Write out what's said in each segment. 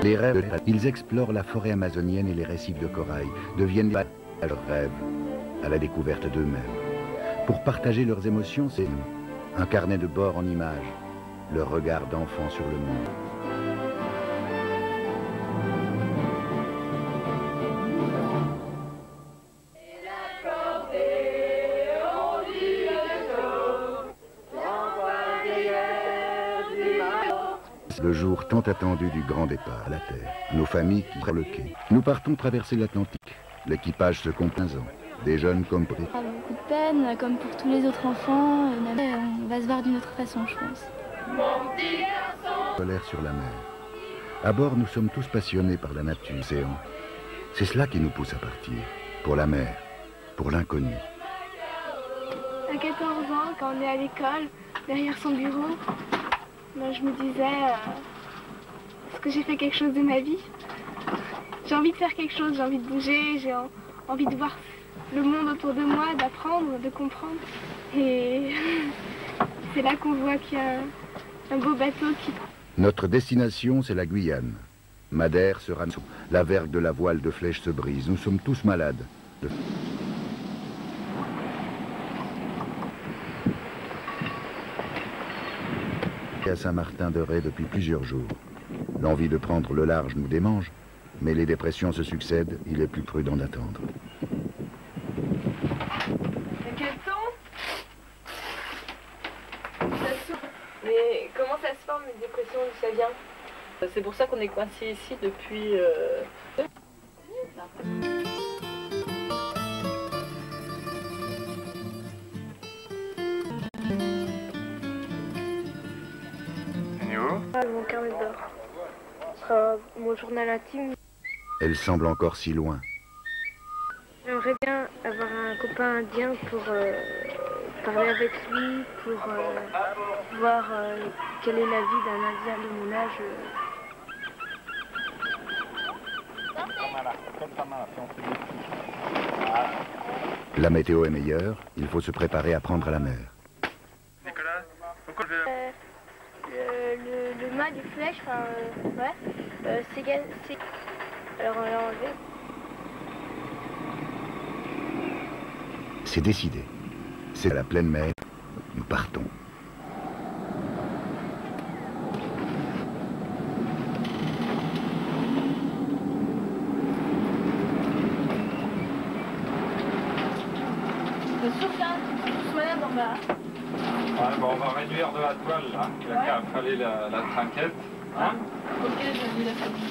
Les rêves, ils explorent la forêt amazonienne et les récifs de corail, deviennent leurs rêves, à la découverte d'eux-mêmes. Pour partager leurs émotions, c'est un carnet de bord en images, leur regard d'enfant sur le monde. Le jour tant attendu du grand départ à la Terre. Nos familles qui prennent le quai. Nous partons traverser l'Atlantique. L'équipage se compte 15 ans. Des jeunes comme pour... On a beaucoup de peine, comme pour tous les autres enfants. On va se voir d'une autre façon, je pense. Solaire sur la mer. À bord, nous sommes tous passionnés par la nature, l'océan. C'est cela qui nous pousse à partir. Pour la mer, pour l'inconnu. À 14 ans, quand on est à l'école, derrière son bureau, moi, je me disais, est-ce que j'ai fait quelque chose de ma vie? J'ai envie de faire quelque chose, j'ai envie de bouger, j'ai envie de voir le monde autour de moi, d'apprendre, de comprendre. Et c'est là qu'on voit qu'il y a un beau bateau qui... Notre destination, c'est la Guyane. Madère sera... La vergue de la voile de flèche se brise. Nous sommes tous malades. À Saint-Martin-de-Ré depuis plusieurs jours. L'envie de prendre le large nous démange, mais les dépressions se succèdent, il est plus prudent d'attendre. Quel temps? Mais comment ça se forme une dépression, d'où ça vient? C'est pour ça qu'on est coincé ici depuis... Mon carnet de bord. Mon journal intime. Elle semble encore si loin. J'aimerais bien avoir un copain indien pour parler avec lui, pour voir quelle est la vie d'un indien de mon âge. La météo est meilleure, il faut se préparer à prendre la mer. Le mât du flèche, c'est... Alors on l'a enlevé. C'est décidé. C'est à la pleine mer. Nous partons. C'est sûr qu'il y a un soin dans ma... Ouais, bon, on va réduire de la toile, là. Il y a qu'à affaler la trinquette. Hein? Ok, j'ai mis la famille.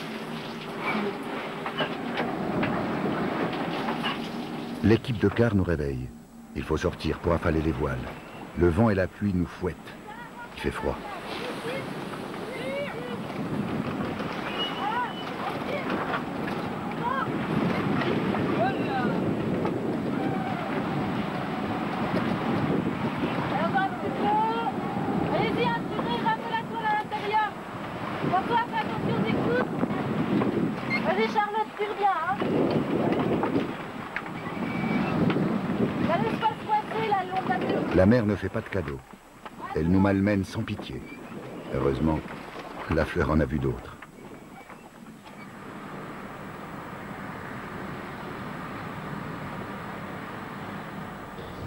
L'équipe de quart nous réveille. Il faut sortir pour affaler les voiles. Le vent et la pluie nous fouettent. Il fait froid. Allez-y, inspirez, ramenez la toile à l'intérieur. François, fais attention des coudes. Vas-y, Charlotte, tire bien, hein. La laisse pas se coincer, là, le long de la mur. La mer ne fait pas de cadeaux. Elle nous malmène sans pitié. Heureusement, la fleur en a vu d'autres.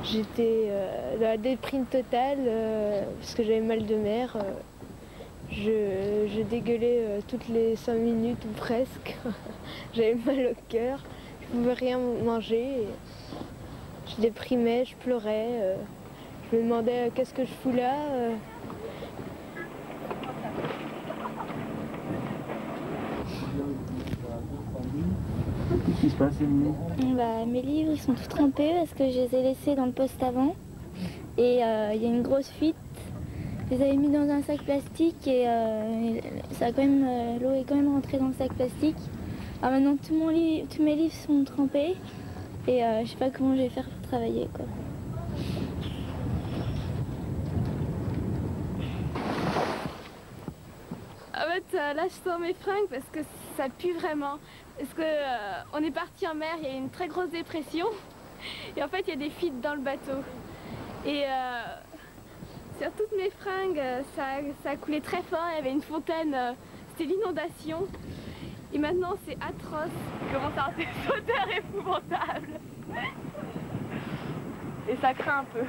J'étais dans la déprime totale parce que j'avais mal de mer. Je dégueulais toutes les 5 minutes ou presque. J'avais mal au cœur, je ne pouvais rien manger. Je déprimais, je pleurais. Je me demandais qu'est-ce que je fous là. Qu'est-ce qui se passe, Émilie? Mes livres ils sont tous trempés parce que je les ai laissés dans le poste avant. Et il y a une grosse fuite. Je les avais mis dans un sac plastique et ça a quand même, l'eau est quand même rentrée dans le sac plastique. Alors maintenant tous mes livres sont trempés et je sais pas comment je vais faire pour travailler, quoi. En fait, là je sors mes fringues parce que ça pue vraiment. Parce que on est parti en mer, il y a eu une très grosse dépression. Et en fait, il y a des fuites dans le bateau. Et sur toutes mes fringues, ça a coulé très fort. Il y avait une fontaine, c'était l'inondation. Et maintenant c'est atroce. Il commence à avoir des odeurs épouvantables. Et ça craint un peu.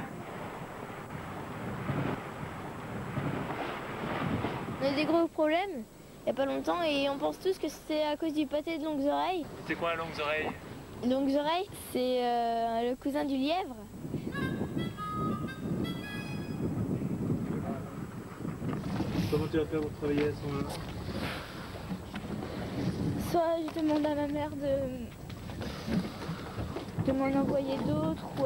On a eu des gros problèmes il n'y a pas longtemps et on pense tous que c'est à cause du pâté de longues oreilles. C'est quoi, longues oreilles? Longues oreilles, c'est le cousin du lièvre. Comment tu vas faire pour travailler à ce moment-là? Soit je demande à ma mère de m'en envoyer d'autres ou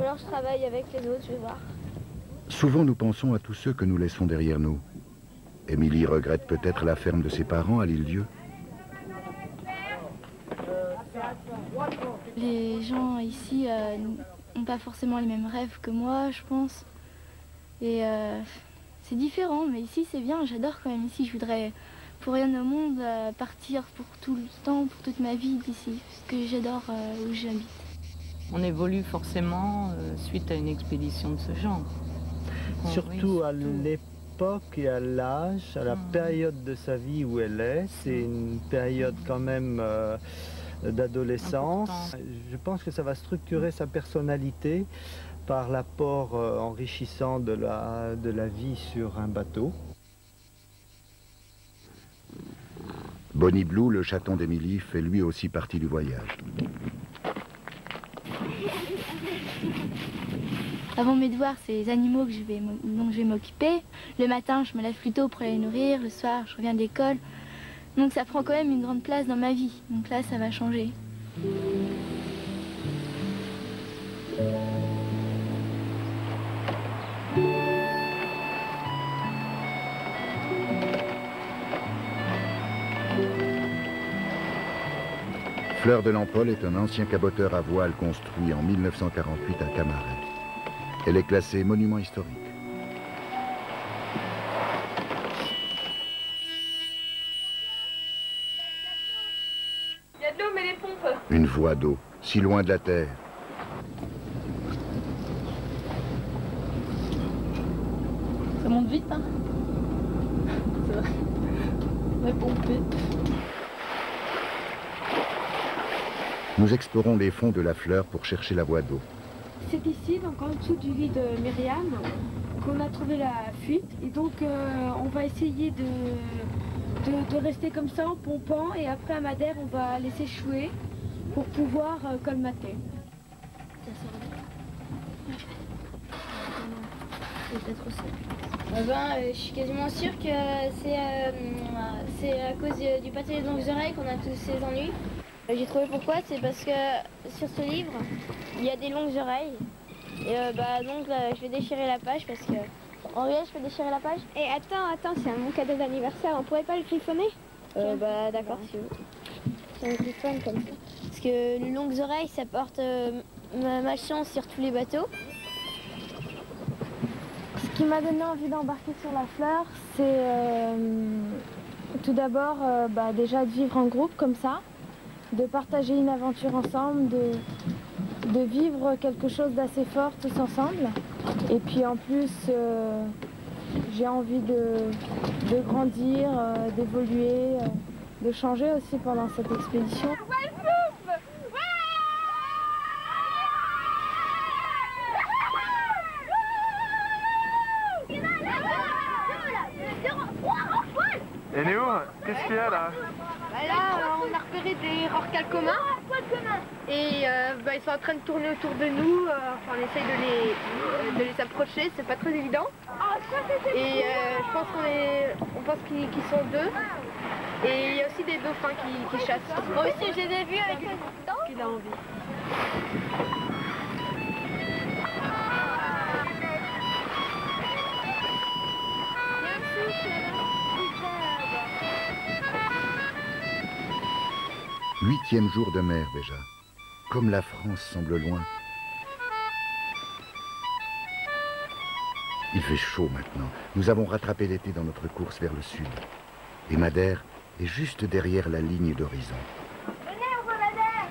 alors je travaille avec les autres, je vais voir. Souvent nous pensons à tous ceux que nous laissons derrière nous. Émilie regrette peut-être la ferme de ses parents à l'Île-Dieu. Les gens ici n'ont pas forcément les mêmes rêves que moi, je pense. Et c'est différent, mais ici c'est bien, j'adore quand même ici. Je voudrais pour rien au monde partir pour tout le temps, pour toute ma vie d'ici, parce que j'adore où j'habite. On évolue forcément suite à une expédition de ce genre. Surtout à l'époque et à l'âge, à la période de sa vie où elle est, c'est une période quand même d'adolescence. Je pense que ça va structurer sa personnalité par l'apport enrichissant de la vie sur un bateau. Bonnie Blue, le chaton d'Émilie, fait lui aussi partie du voyage. Avant mes devoirs, c'est les animaux dont je vais m'occuper. Le matin, je me lève plus tôt pour les nourrir. Le soir, je reviens de l'école. Donc ça prend quand même une grande place dans ma vie. Donc là, ça va changer. Fleur de Lampol est un ancien caboteur à voile construit en 1948 à Camaret. Elle est classée monument historique. Il y a de l'eau, mais les pompes. Une voie d'eau, si loin de la terre. Ça monte vite, hein? C'est vrai. On est pompé. Nous explorons les fonds de la Fleur pour chercher la voie d'eau. C'est ici, donc en dessous du lit de Myriam, qu'on a trouvé la fuite. Et donc on va essayer de rester comme ça en pompant. Et après à Madère, on va laisser échouer pour pouvoir colmater. Je suis quasiment sûre que c'est à cause du pâté des longues oreilles qu'on a tous ces ennuis. J'ai trouvé pourquoi, c'est parce que sur ce livre, il y a des longues oreilles. Et donc je vais déchirer la page parce que... Henriette, je peux déchirer la page? Et attends, c'est mon cadeau d'anniversaire, on pourrait pas le griffonner? D'accord, si vous voulez. On griffonne comme ça. Parce que les longues oreilles, ça porte malchance sur tous les bateaux. Ce qui m'a donné envie d'embarquer sur la Fleur, c'est tout d'abord déjà de vivre en groupe comme ça, de partager une aventure ensemble, de vivre quelque chose d'assez fort tous ensemble. Et puis en plus, j'ai envie de grandir, d'évoluer, de changer aussi pendant cette expédition. Et Néo, qu'est-ce qu'il y a là? Là, on a repéré des rorquals communs et ils sont en train de tourner autour de nous. On essaye de les approcher, c'est pas très évident. Et je pense on pense qu'ils sont deux. Et il y a aussi des dauphins qui chassent. Moi aussi, je les ai vus avec le temps. Qu'il a envie. Huitième jour de mer déjà. Comme la France semble loin. Il fait chaud maintenant. Nous avons rattrapé l'été dans notre course vers le sud. Et Madère est juste derrière la ligne d'horizon. Venez, on voit Madère.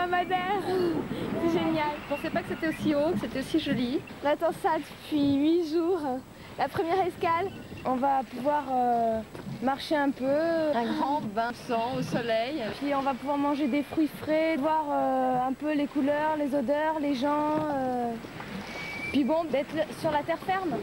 Madère. C'est génial. Je pensais pas que c'était aussi haut, que c'était aussi joli. On attend ça depuis 8 jours. La première escale, on va pouvoir marcher un peu. Un grand bain de sang au soleil. Puis on va pouvoir manger des fruits frais, voir un peu les couleurs, les odeurs, les gens. Puis bon, d'être sur la terre ferme.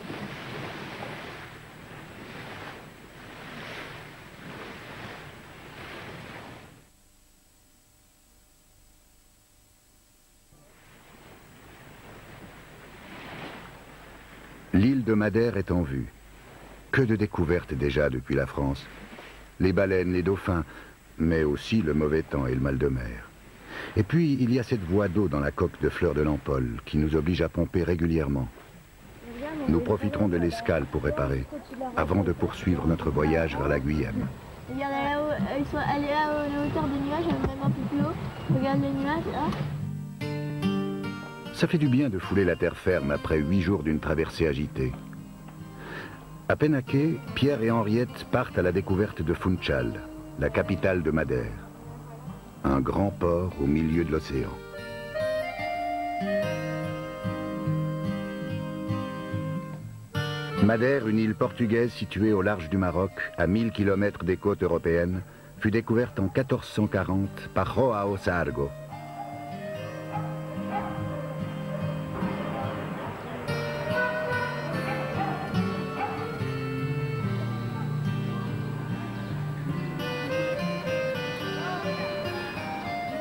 L'île de Madère est en vue. Que de découvertes déjà depuis la France. Les baleines, les dauphins, mais aussi le mauvais temps et le mal de mer. Et puis, il y a cette voie d'eau dans la coque de Fleur de l'Ampole qui nous oblige à pomper régulièrement. Nous profiterons de l'escale pour réparer, avant de poursuivre notre voyage vers la Guyane. Regarde là-haut, elle est là à la hauteur des nuages, même un peu plus haut. Regarde les nuages, là. Ça fait du bien de fouler la terre ferme après 8 jours d'une traversée agitée. À peine à quai, Pierre et Henriette partent à la découverte de Funchal, la capitale de Madère. Un grand port au milieu de l'océan. Madère, une île portugaise située au large du Maroc, à 1000 km des côtes européennes, fut découverte en 1440 par João Sargo.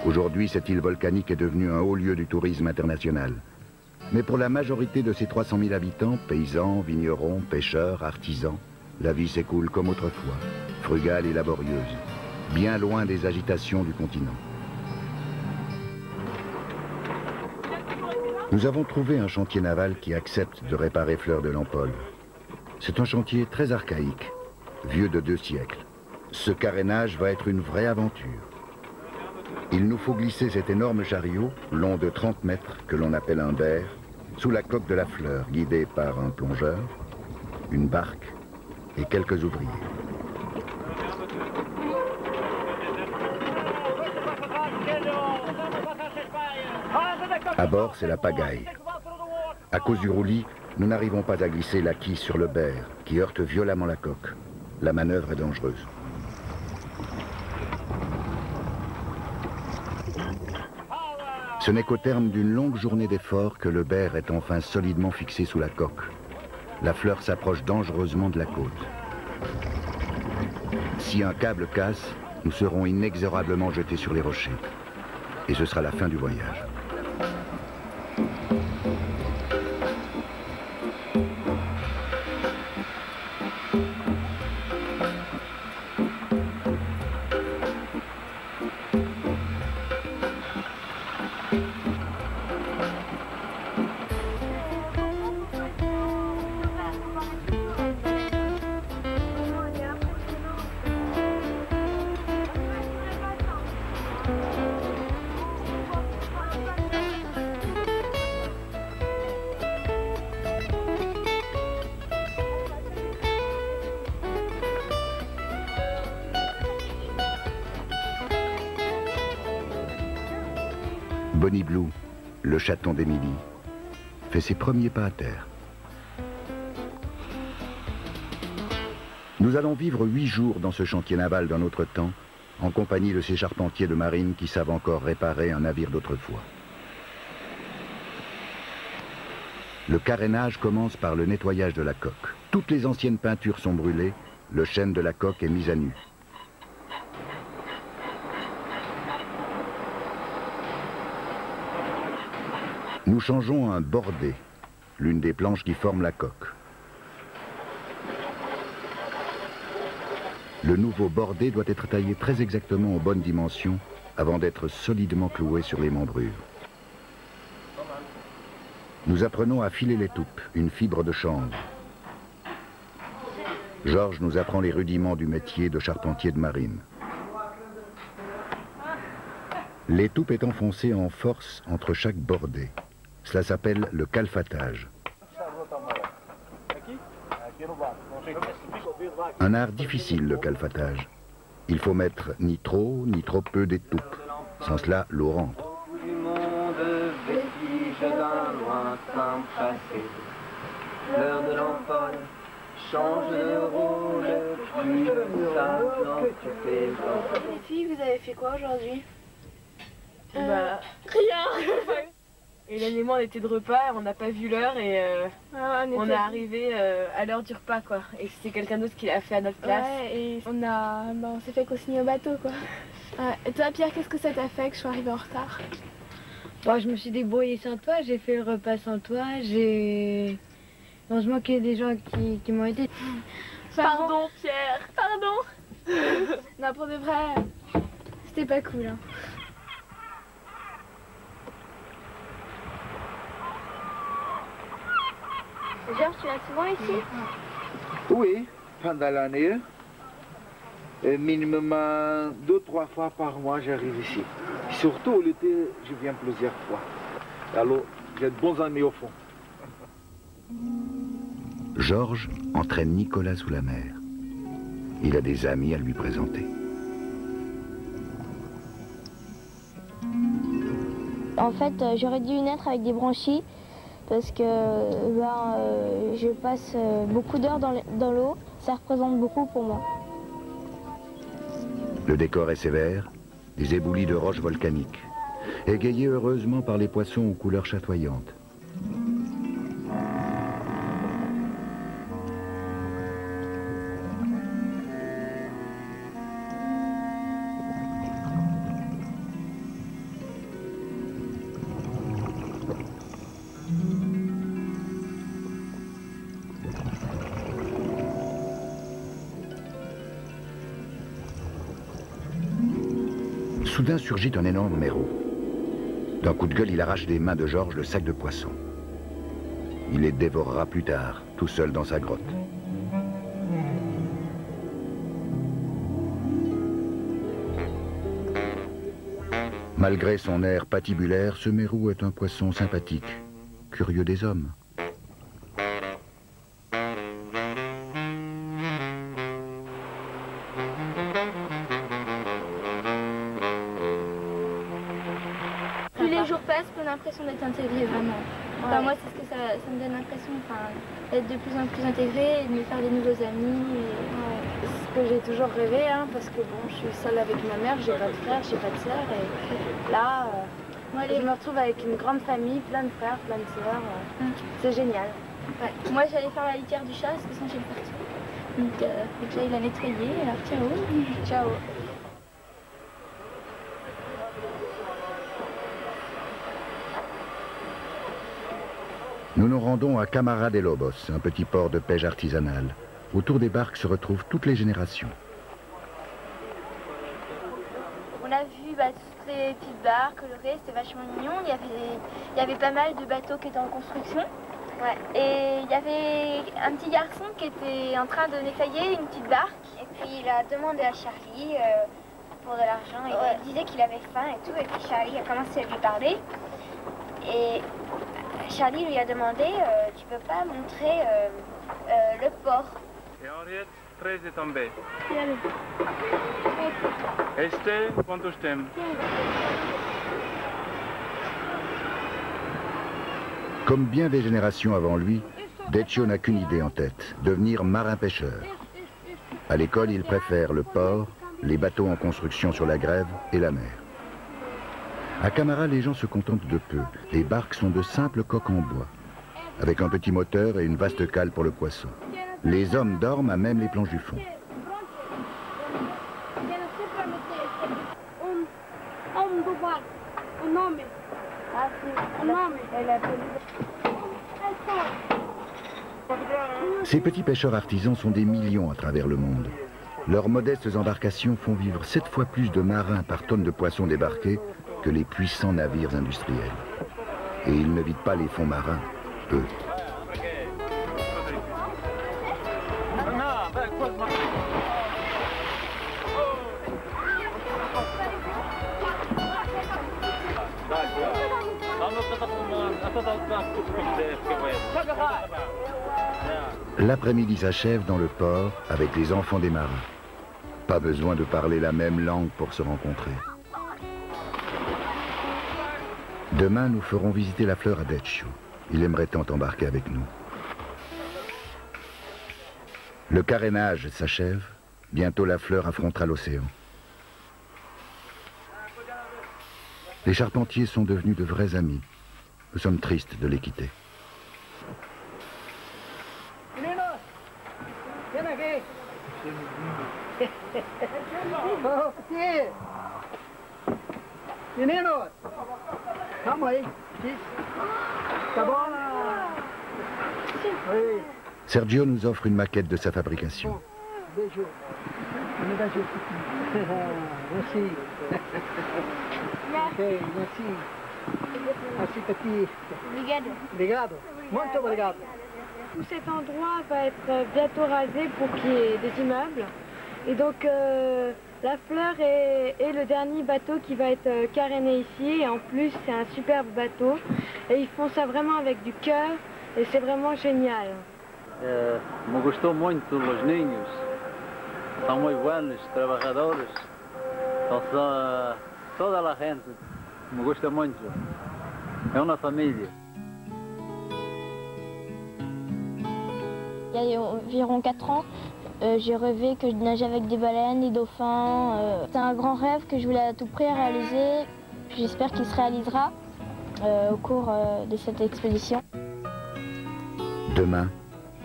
Aujourd'hui, cette île volcanique est devenue un haut lieu du tourisme international. Mais pour la majorité de ses 300 000 habitants, paysans, vignerons, pêcheurs, artisans, la vie s'écoule comme autrefois, frugale et laborieuse, bien loin des agitations du continent. Nous avons trouvé un chantier naval qui accepte de réparer Fleur de l'Ampole. C'est un chantier très archaïque, vieux de 2 siècles. Ce carénage va être une vraie aventure. Il nous faut glisser cet énorme chariot, long de 30 mètres, que l'on appelle un berre, sous la coque de la Fleur, guidé par un plongeur, une barque et quelques ouvriers. À bord, c'est la pagaille. À cause du roulis, nous n'arrivons pas à glisser la quille sur le berre, qui heurte violemment la coque. La manœuvre est dangereuse. Ce n'est qu'au terme d'une longue journée d'efforts que le berre est enfin solidement fixé sous la coque. La Fleur s'approche dangereusement de la côte. Si un câble casse, nous serons inexorablement jetés sur les rochers. Et ce sera la fin du voyage. Bonnie Blue, le chaton d'Émilie, fait ses premiers pas à terre. Nous allons vivre 8 jours dans ce chantier naval d'un autre temps, en compagnie de ces charpentiers de marine qui savent encore réparer un navire d'autrefois. Le carénage commence par le nettoyage de la coque. Toutes les anciennes peintures sont brûlées, le chêne de la coque est mis à nu. Nous changeons un bordé, l'une des planches qui forment la coque. Le nouveau bordé doit être taillé très exactement aux bonnes dimensions avant d'être solidement cloué sur les membrures. Nous apprenons à filer l'étoupe, une fibre de chanvre. Georges nous apprend les rudiments du métier de charpentier de marine. L'étoupe est enfoncée en force entre chaque bordé. Cela s'appelle le calfatage. Un art difficile, le calfatage. Il faut mettre ni trop peu d'étoupe. Sans cela, l'eau rentre. passé. L'heure de l'enfant change de rôle, plus ça n'en fait pas. Les filles, vous avez fait quoi aujourd'hui? Bah, Rien. Hélène et moi on était de repas, on n'a pas vu l'heure et on est arrivé à l'heure du repas quoi. Et c'est quelqu'un d'autre qui l'a fait à notre place. Ouais, et on s'est fait consigner au bateau quoi. Et toi Pierre, qu'est-ce que ça t'a fait que je sois arrivée en retard? Bon, je me suis débrouillée sans toi, j'ai fait le repas sans toi, heureusement qu'il y a des gens qui m'ont aidé. Pardon Pierre, pardon. Non, pour de vrai, c'était pas cool. Hein. Georges, tu viens souvent ici? Oui, pendant l'année. Minimum 2-3 fois par mois, j'arrive ici. Surtout l'été, je viens plusieurs fois. Alors, j'ai de bons amis au fond. Georges entraîne Nicolas sous la mer. Il a des amis à lui présenter. En fait, j'aurais dû naître avec des branchies parce que je passe beaucoup d'heures dans l'eau. Ça représente beaucoup pour moi. Le décor est sévère, des éboulis de roches volcaniques, égayés heureusement par les poissons aux couleurs chatoyantes. Soudain surgit un énorme méreau. D'un coup de gueule, il arrache des mains de Georges le sac de poissons. Il les dévorera plus tard, tout seul dans sa grotte. Malgré son air patibulaire, ce mérou est un poisson sympathique, curieux des hommes. Plus les jours passent, plus l'impression d'être intégrée vraiment. Enfin, moi, c'est ce que ça me donne l'impression, d'être de plus en plus intégrée et de me faire des nouveaux amis. C'est ce que j'ai toujours rêvé, hein, parce que bon, je suis seule avec ma mère, j'ai pas de frère, j'ai pas de sœur, et là, je me retrouve avec une grande famille, plein de frères, plein de sœurs. C'est génial. Ouais. Moi, j'allais faire la litière du chat, parce que sinon j'ai le partout. Donc là, il a nettoyé, alors ciao. Ciao. Nous nous rendons à Camara de Lobos, un petit port de pêche artisanale. Autour des barques se retrouvent toutes les générations. On a vu toutes les petites barques colorées, c'était vachement mignon. Il y avait pas mal de bateaux qui étaient en construction. Ouais. Et il y avait un petit garçon qui était en train de nettoyer une petite barque. Et puis il a demandé à Charlie pour de l'argent. Il disait qu'il avait faim et tout. Et puis Charlie a commencé à lui parler. Et Charlie lui a demandé, tu peux pas montrer le port? Et Henriette, 13 est tombé. Este, quantos tem? Comme bien des générations avant lui, Decio n'a qu'une idée en tête, devenir marin-pêcheur. À l'école, il préfère le port, les bateaux en construction sur la grève et la mer. À Camara, les gens se contentent de peu. Les barques sont de simples coques en bois, avec un petit moteur et une vaste cale pour le poisson. Les hommes dorment à même les planches du fond. Ces petits pêcheurs artisans sont des millions à travers le monde. Leurs modestes embarcations font vivre 7 fois plus de marins par tonne de poissons débarqués que les puissants navires industriels. Et ils ne vident pas les fonds marins, eux. L'après-midi s'achève dans le port avec les enfants des marins. Pas besoin de parler la même langue pour se rencontrer. Demain, nous ferons visiter la fleur à Decio. il aimerait tant embarquer avec nous. Le carénage s'achève, bientôt la fleur affrontera l'océan. Les charpentiers sont devenus de vrais amis. Nous sommes tristes de les quitter. Sergio nous offre une maquette de sa fabrication. Tout cet endroit va être bientôt rasé pour qu'il y ait des immeubles. Et donc la fleur est le dernier bateau qui va être caréné ici. Et en plus c'est un superbe bateau. Et ils font ça vraiment avec du cœur. Et c'est vraiment génial. Me gustou muito os ninhos. São muito buenos, trabalhadores. Toda a gente me gusta muito. É uma família. Il y a environ 4 ans, j'ai rêvé que je nageais avec des baleines, des dauphins. C'est un grand rêve que je voulais à tout prix réaliser. J'espère qu'il se réalisera au cours de cette expédition. Demain,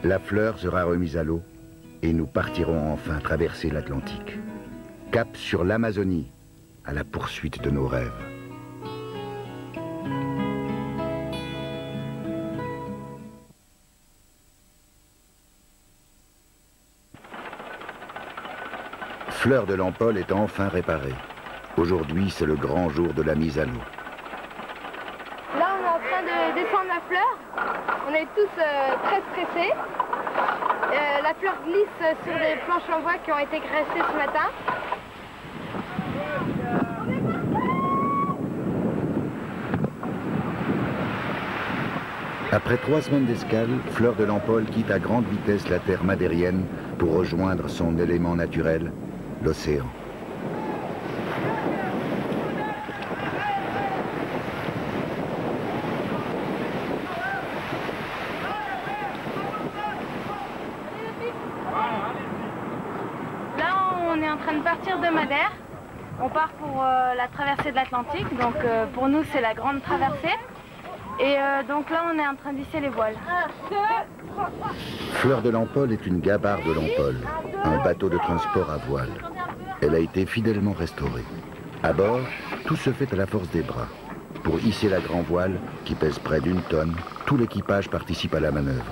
la fleur sera remise à l'eau et nous partirons enfin traverser l'Atlantique. Cap sur l'Amazonie, à la poursuite de nos rêves. Fleur de l'Empole est enfin réparée. Aujourd'hui, c'est le grand jour de la mise à l'eau. Là, on est en train de descendre la fleur. On est tous très stressés. La fleur glisse sur des planches en bois qui ont été graissées ce matin. Après 3 semaines d'escale, Fleur de l'Empole quitte à grande vitesse la terre madérienne pour rejoindre son élément naturel, l'océan. Là, on est en train de partir de Madère. On part pour la traversée de l'Atlantique. Donc pour nous, c'est la grande traversée. Et donc là, on est en train d'hisser les voiles. Fleur de l'Empole est une gabarre de l'Empole, un bateau de transport à voile. Elle a été fidèlement restaurée. À bord, tout se fait à la force des bras. Pour hisser la grand voile, qui pèse près d'1 tonne, tout l'équipage participe à la manœuvre.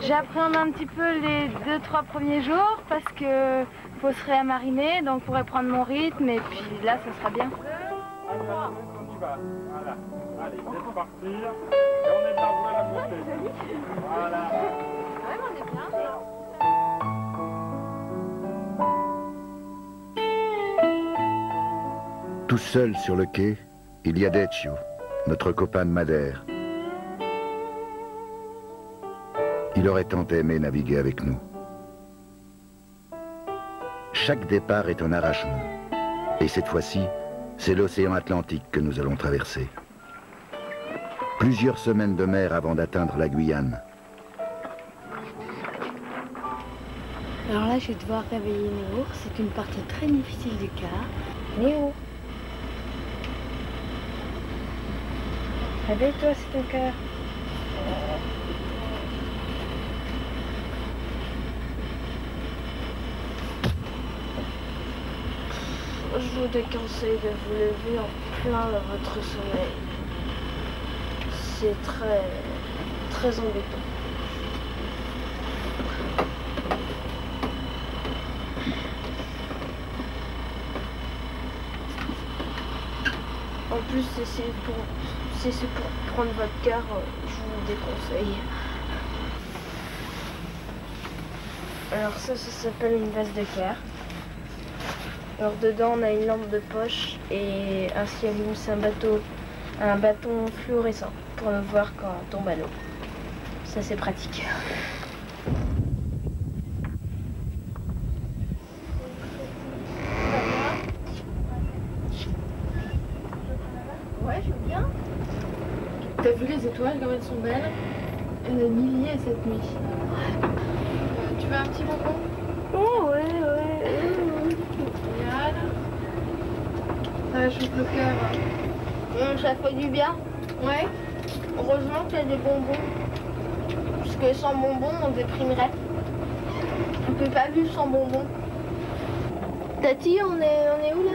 J'appréhende un petit peu les 2-3 premiers jours parce que faut se réamariner, donc je pourrais prendre mon rythme et puis là ça sera bien. On y va, voilà. Allez, laisse partir. Et on est de la voile à monter. Voilà. Vraiment, on est bien. Tout seul sur le quai, il y a Decio, notre copain de Madère. Il aurait tant aimé naviguer avec nous. Chaque départ est un arrachement. Et cette fois-ci, c'est l'océan Atlantique que nous allons traverser. Plusieurs semaines de mer avant d'atteindre la Guyane. Alors là, je vais devoir réveiller Néo. C'est une partie très difficile du car. Néo. Réveille-toi, c'est ton cœur. Je vous déconseille de vous lever en plein de votre sommeil. C'est très embêtant. En plus, si c'est pour prendre votre cœur, je vous déconseille. Alors ça s'appelle une veste de cœur. Alors dedans on a une lampe de poche et un ciel-lume, c'est un bâton fluorescent pour le voir quand on tombe à l'eau. ça c'est pratique. Ouais, je veux bien. T'as vu les étoiles comme elles sont belles? Il y en a des milliers cette nuit. Tu veux un petit bonbon? Oh ouais. Regarde. Ça réchauffe le cœur. Ça fait du bien. Ouais. Heureusement qu'il y a des bonbons. Parce que sans bonbons, on déprimerait. On peut pas vivre sans bonbons. Tati, on est où là?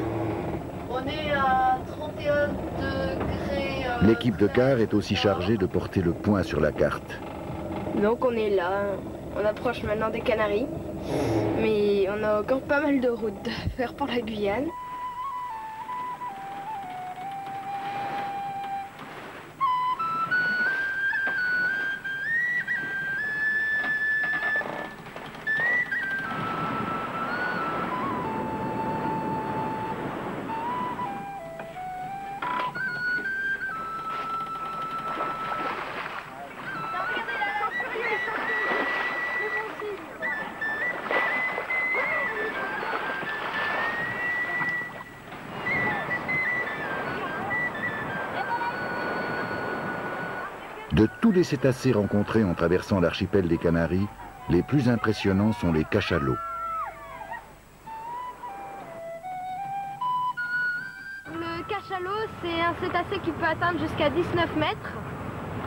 On est à 31 degrés. L'équipe de car est aussi chargée de porter le point sur la carte. Donc on est là, on approche maintenant des Canaries. Mais on a encore pas mal de routes à faire pour la Guyane. De tous les cétacés rencontrés en traversant l'archipel des Canaries, les plus impressionnants sont les cachalots. Le cachalot, c'est un cétacé qui peut atteindre jusqu'à 19 mètres.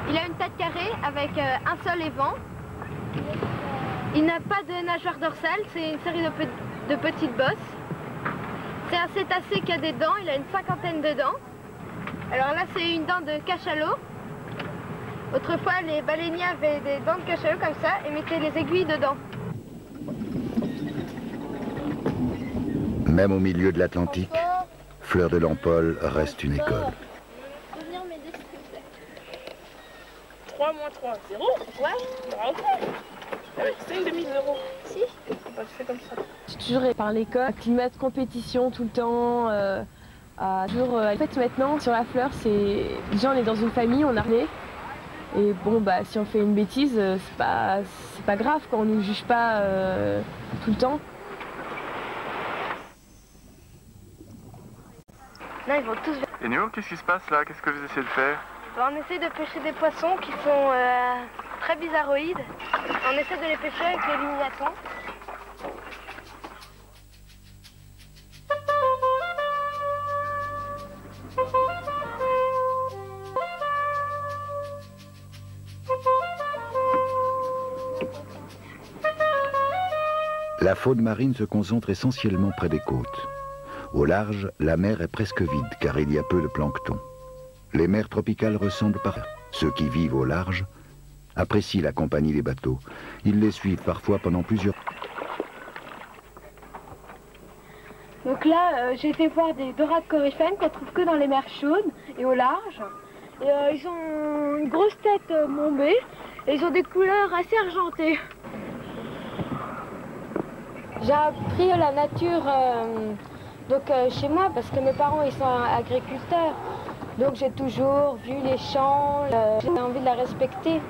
Il a une tête carrée avec un seul évent. Il n'a pas de nageoire dorsale, c'est une série de petites bosses. C'est un cétacé qui a des dents, il a une 50aine de dents. Alors là, c'est une dent de cachalot. Autrefois, les baleiniers avaient des dents de cachalot comme ça et mettaient les aiguilles dedans. Même au milieu de l'Atlantique, Fleur de l'Ampol reste une école. 3 moins 3, 0. Ouais. Ok. C'est une demi-euro. Si. On va le faire comme ça. J'ai toujours par l'école, un climat de compétition tout le temps. En fait, maintenant, sur la fleur, c'est déjà on est dans une famille, on a né. Et bon, bah, si on fait une bêtise, c'est pas grave, quoi. On ne nous juge pas tout le temps. Là, ils vont tous... Et Néo, qu'est-ce qui se passe là? Qu'est-ce que vous essayez de faire? On essaie de pêcher des poissons qui sont très bizarroïdes. On essaie de les pêcher avec l'élimination. La faune marine se concentre essentiellement près des côtes. Au large, la mer est presque vide car il y a peu de plancton. Les mers tropicales ressemblent par... Ceux qui vivent au large apprécient la compagnie des bateaux. Ils les suivent parfois pendant plusieurs... Donc là, j'ai été voir des dorades coryphènes qu'on trouve que dans les mers chaudes et au large. Et, ils ont une grosse tête bombée et ils ont des couleurs assez argentées. J'ai appris la nature chez moi parce que mes parents ils sont agriculteurs. Donc j'ai toujours vu les champs, j'ai envie de la respecter.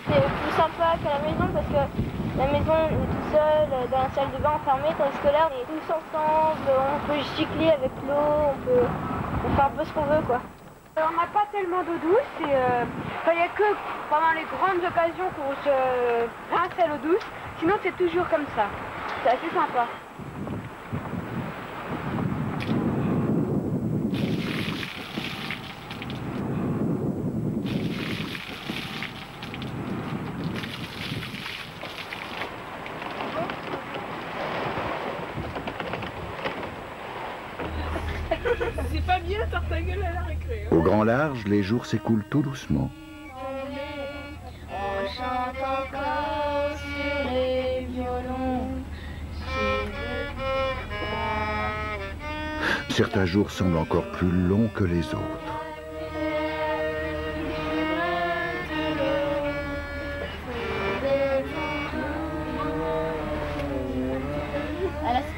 C'est plus sympa que la maison parce que la maison on est tout seul dans la salle de bain enfermée, tandis que là on est tous ensemble, on peut gicler avec l'eau, on fait un peu ce qu'on veut quoi. On n'a pas tellement d'eau douce, il n'y a que pendant les grandes occasions qu'on se rince à l'eau douce, sinon c'est toujours comme ça. C'est assez sympa. C'est pas bien, Tartagueule à la récré. Au grand large, les jours s'écoulent tout doucement. On chante encore sur les violons. Certains jours semblent encore plus longs que les autres.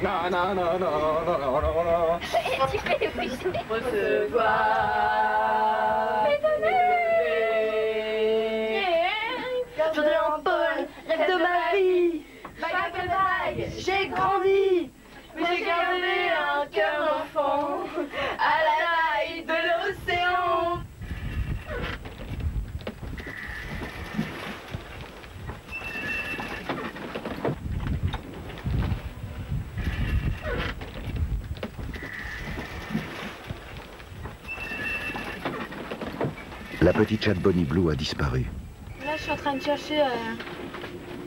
Non. Tu fais le recevoir. J'ai grandi, mais j'ai gardé un cœur d'enfant à la taille de l'océan. La petite chatte Bonnie Blue a disparu. Là, je suis en train de chercher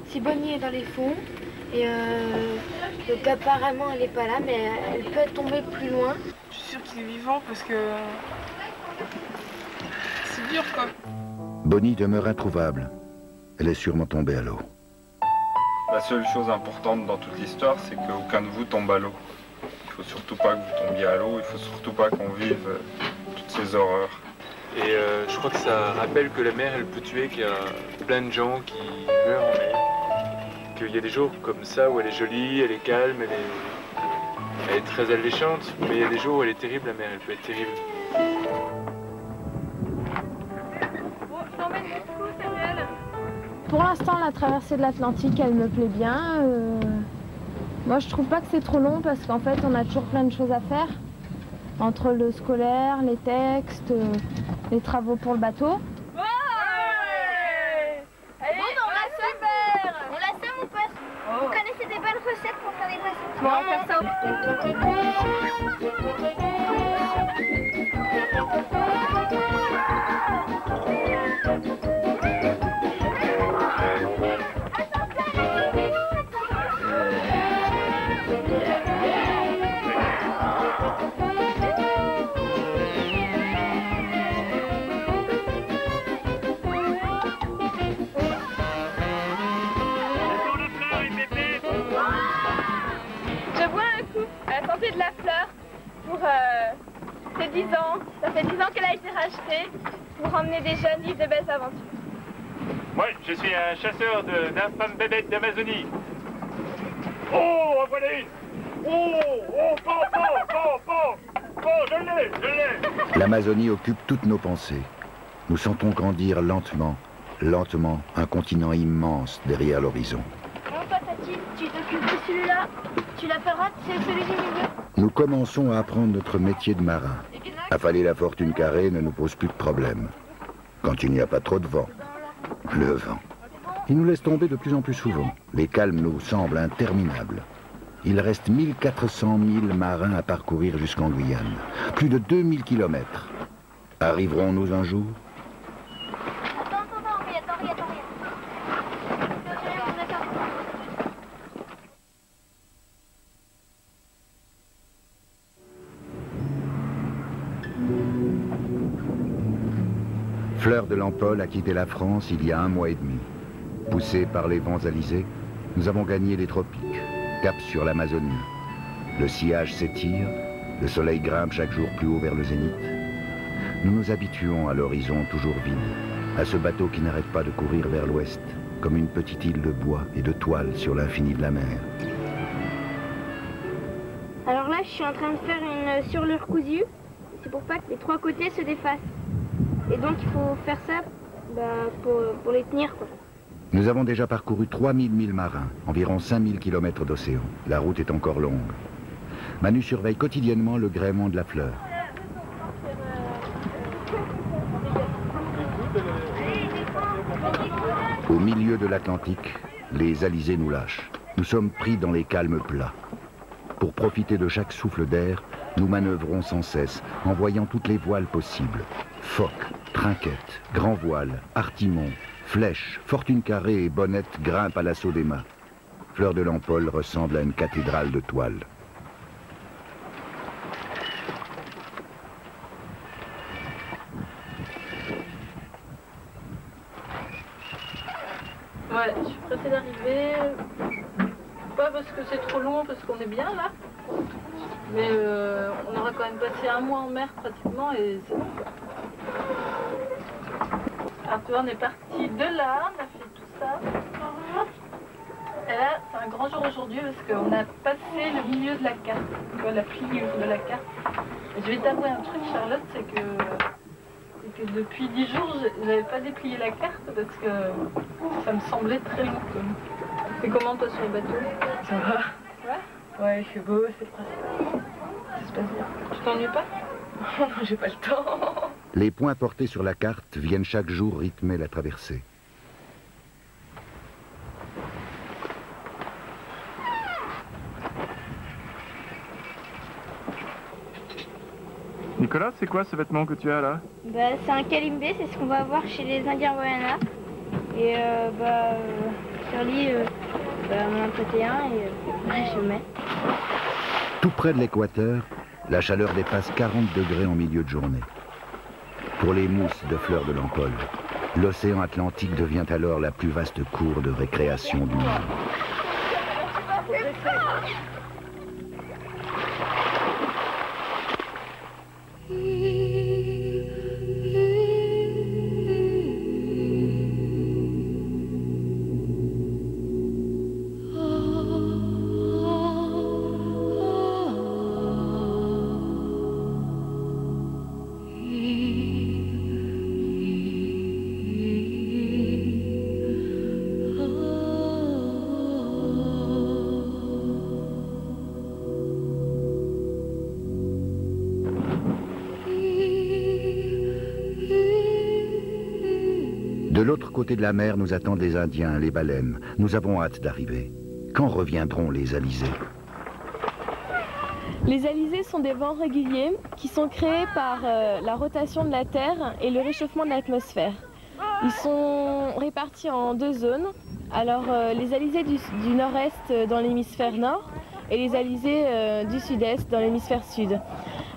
si Bonnie est dans les fonds. Et donc apparemment, elle n'est pas là, mais elle peut tomber plus loin. Je suis sûre qu'il est vivant parce que c'est dur, quoi. Bonnie demeure introuvable. Elle est sûrement tombée à l'eau. La seule chose importante dans toute l'histoire, c'est qu'aucun de vous tombe à l'eau. Il ne faut surtout pas que vous tombiez à l'eau, il ne faut surtout pas qu'on vive toutes ces horreurs. Et je crois que ça rappelle que la mer, elle peut tuer, qu'il y a plein de gens qui meurent en mer. Qu'il y a des jours comme ça où elle est jolie, elle est calme, elle est très alléchante, mais il y a des jours où elle est terrible, la mer, elle peut être terrible. Pour l'instant, la traversée de l'Atlantique, elle me plaît bien. Moi, je trouve pas que c'est trop long parce qu'en fait, on a toujours plein de choses à faire. Entre le scolaire, les textes, les travaux pour le bateau. Ouais, allez, bon, on la sème, mon pote. Vous connaissez des bonnes recettes pour faire des glaçons? Bon, on va faire de la fleur pour ses 10 ans. Ça fait 10 ans qu'elle a été rachetée pour emmener des jeunes vivre de belles aventures. Moi, je suis un chasseur d'infâmes bébêtes d'Amazonie. Oh, en voilà une! Oh, je l'ai! L'Amazonie occupe toutes nos pensées. Nous sentons grandir lentement, lentement, un continent immense derrière l'horizon. Non, toi, Tati, tu t'occupes de celui-là. Tu l'appelleras, c'est celui du milieu. Nous commençons à apprendre notre métier de marin. Affaler la fortune carrée ne nous pose plus de problème. Quand il n'y a pas trop de vent. Le vent. Il nous laisse tomber de plus en plus souvent. Les calmes nous semblent interminables. Il reste 1400 milles marins à parcourir jusqu'en Guyane. Plus de 2000 kilomètres. Arriverons-nous un jour? Fleur de l'Empole a quitté la France il y a 1 mois et demi. Poussés par les vents alizés, nous avons gagné les tropiques, cap sur l'Amazonie. Le sillage s'étire, le soleil grimpe chaque jour plus haut vers le zénith. Nous nous habituons à l'horizon toujours vide, à ce bateau qui n'arrête pas de courir vers l'ouest, comme une petite île de bois et de toile sur l'infini de la mer. Alors là, je suis en train de faire une surlure cousue. C'est pour pas que les 3 côtés se défassent. Et donc il faut faire ça pour les tenir, quoi. Nous avons déjà parcouru 3000 milles marins, environ 5000 km d'océan. La route est encore longue. Manu surveille quotidiennement le gréement de la fleur. Au milieu de l'Atlantique, les alizés nous lâchent. Nous sommes pris dans les calmes plats. Pour profiter de chaque souffle d'air, nous manœuvrons sans cesse, en voyant toutes les voiles possibles. Phoques, trinquettes, grands voiles, artimons, flèches, fortune carrée et bonnettes grimpent à l'assaut des mâts. Fleur de l'Empole ressemble à une cathédrale de toile. Ouais, je suis pressée d'arriver. Pas parce que c'est trop long, parce qu'on est bien là. Mais on aura quand même passé 1 mois en mer pratiquement et c'est bon. Alors tu vois, on est parti de là, on a fait tout ça. Et là, c'est un grand jour aujourd'hui parce qu'on a passé le milieu de la carte. Tu vois, la pliure de la carte. Et je vais t'avouer un truc, Charlotte, c'est que depuis 10 jours, j'avais pas déplié la carte parce que ça me semblait très long. Et comment toi sur le bateau? Ça va. Ouais? Ouais, il fait beau, c'est pratique. Ça se passe bien. Tu t'ennuies pas? Non, j'ai pas le temps. Les points portés sur la carte viennent chaque jour rythmer la traversée. Nicolas, c'est quoi ce vêtement que tu as là? C'est un kalimbe, c'est ce qu'on va voir chez les Indiens Wayana. Et Charlie m'en a prêté un et je mets. Tout près de l'équateur, la chaleur dépasse 40 degrés en milieu de journée. Pour les mousses de fleurs de l'Ampole, l'océan Atlantique devient alors la plus vaste cour de récréation du monde. De l'autre côté de la mer nous attendent les Indiens, les baleines. Nous avons hâte d'arriver. Quand reviendront les alizés? Les alizés sont des vents réguliers qui sont créés par la rotation de la Terre et le réchauffement de l'atmosphère. Ils sont répartis en deux zones. Alors les alizés du nord-est dans l'hémisphère nord et les alizés du sud-est dans l'hémisphère sud.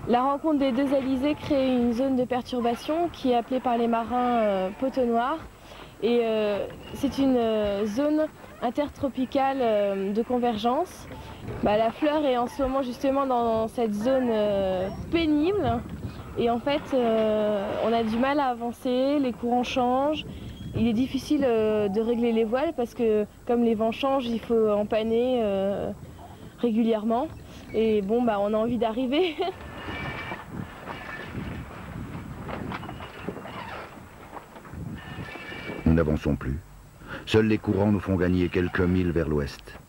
La rencontre des deux alizés crée une zone de perturbation qui est appelée par les marins poteau noir. Et c'est une zone intertropicale de convergence. La fleur est en ce moment justement dans cette zone pénible. Et en fait, on a du mal à avancer, les courants changent. Il est difficile de régler les voiles parce que comme les vents changent, il faut empanner régulièrement. Et bon, on a envie d'arriver. Nous n'avançons plus. Seuls les courants nous font gagner quelques milles vers l'ouest.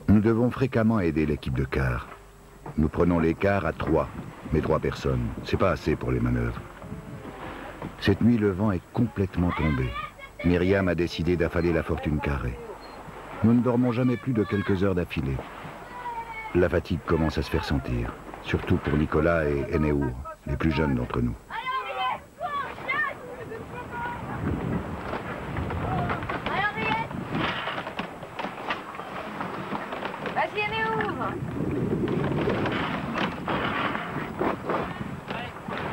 Nous devons fréquemment aider l'équipe de quart. Nous prenons les quarts à 3, mais 3 personnes. C'est pas assez pour les manœuvres. Cette nuit, le vent est complètement tombé. Myriam a décidé d'affaler la fortune carrée. Nous ne dormons jamais plus de quelques heures d'affilée. La fatigue commence à se faire sentir, surtout pour Nicolas et Enéour, les plus jeunes d'entre nous. Vas-y, Enéour.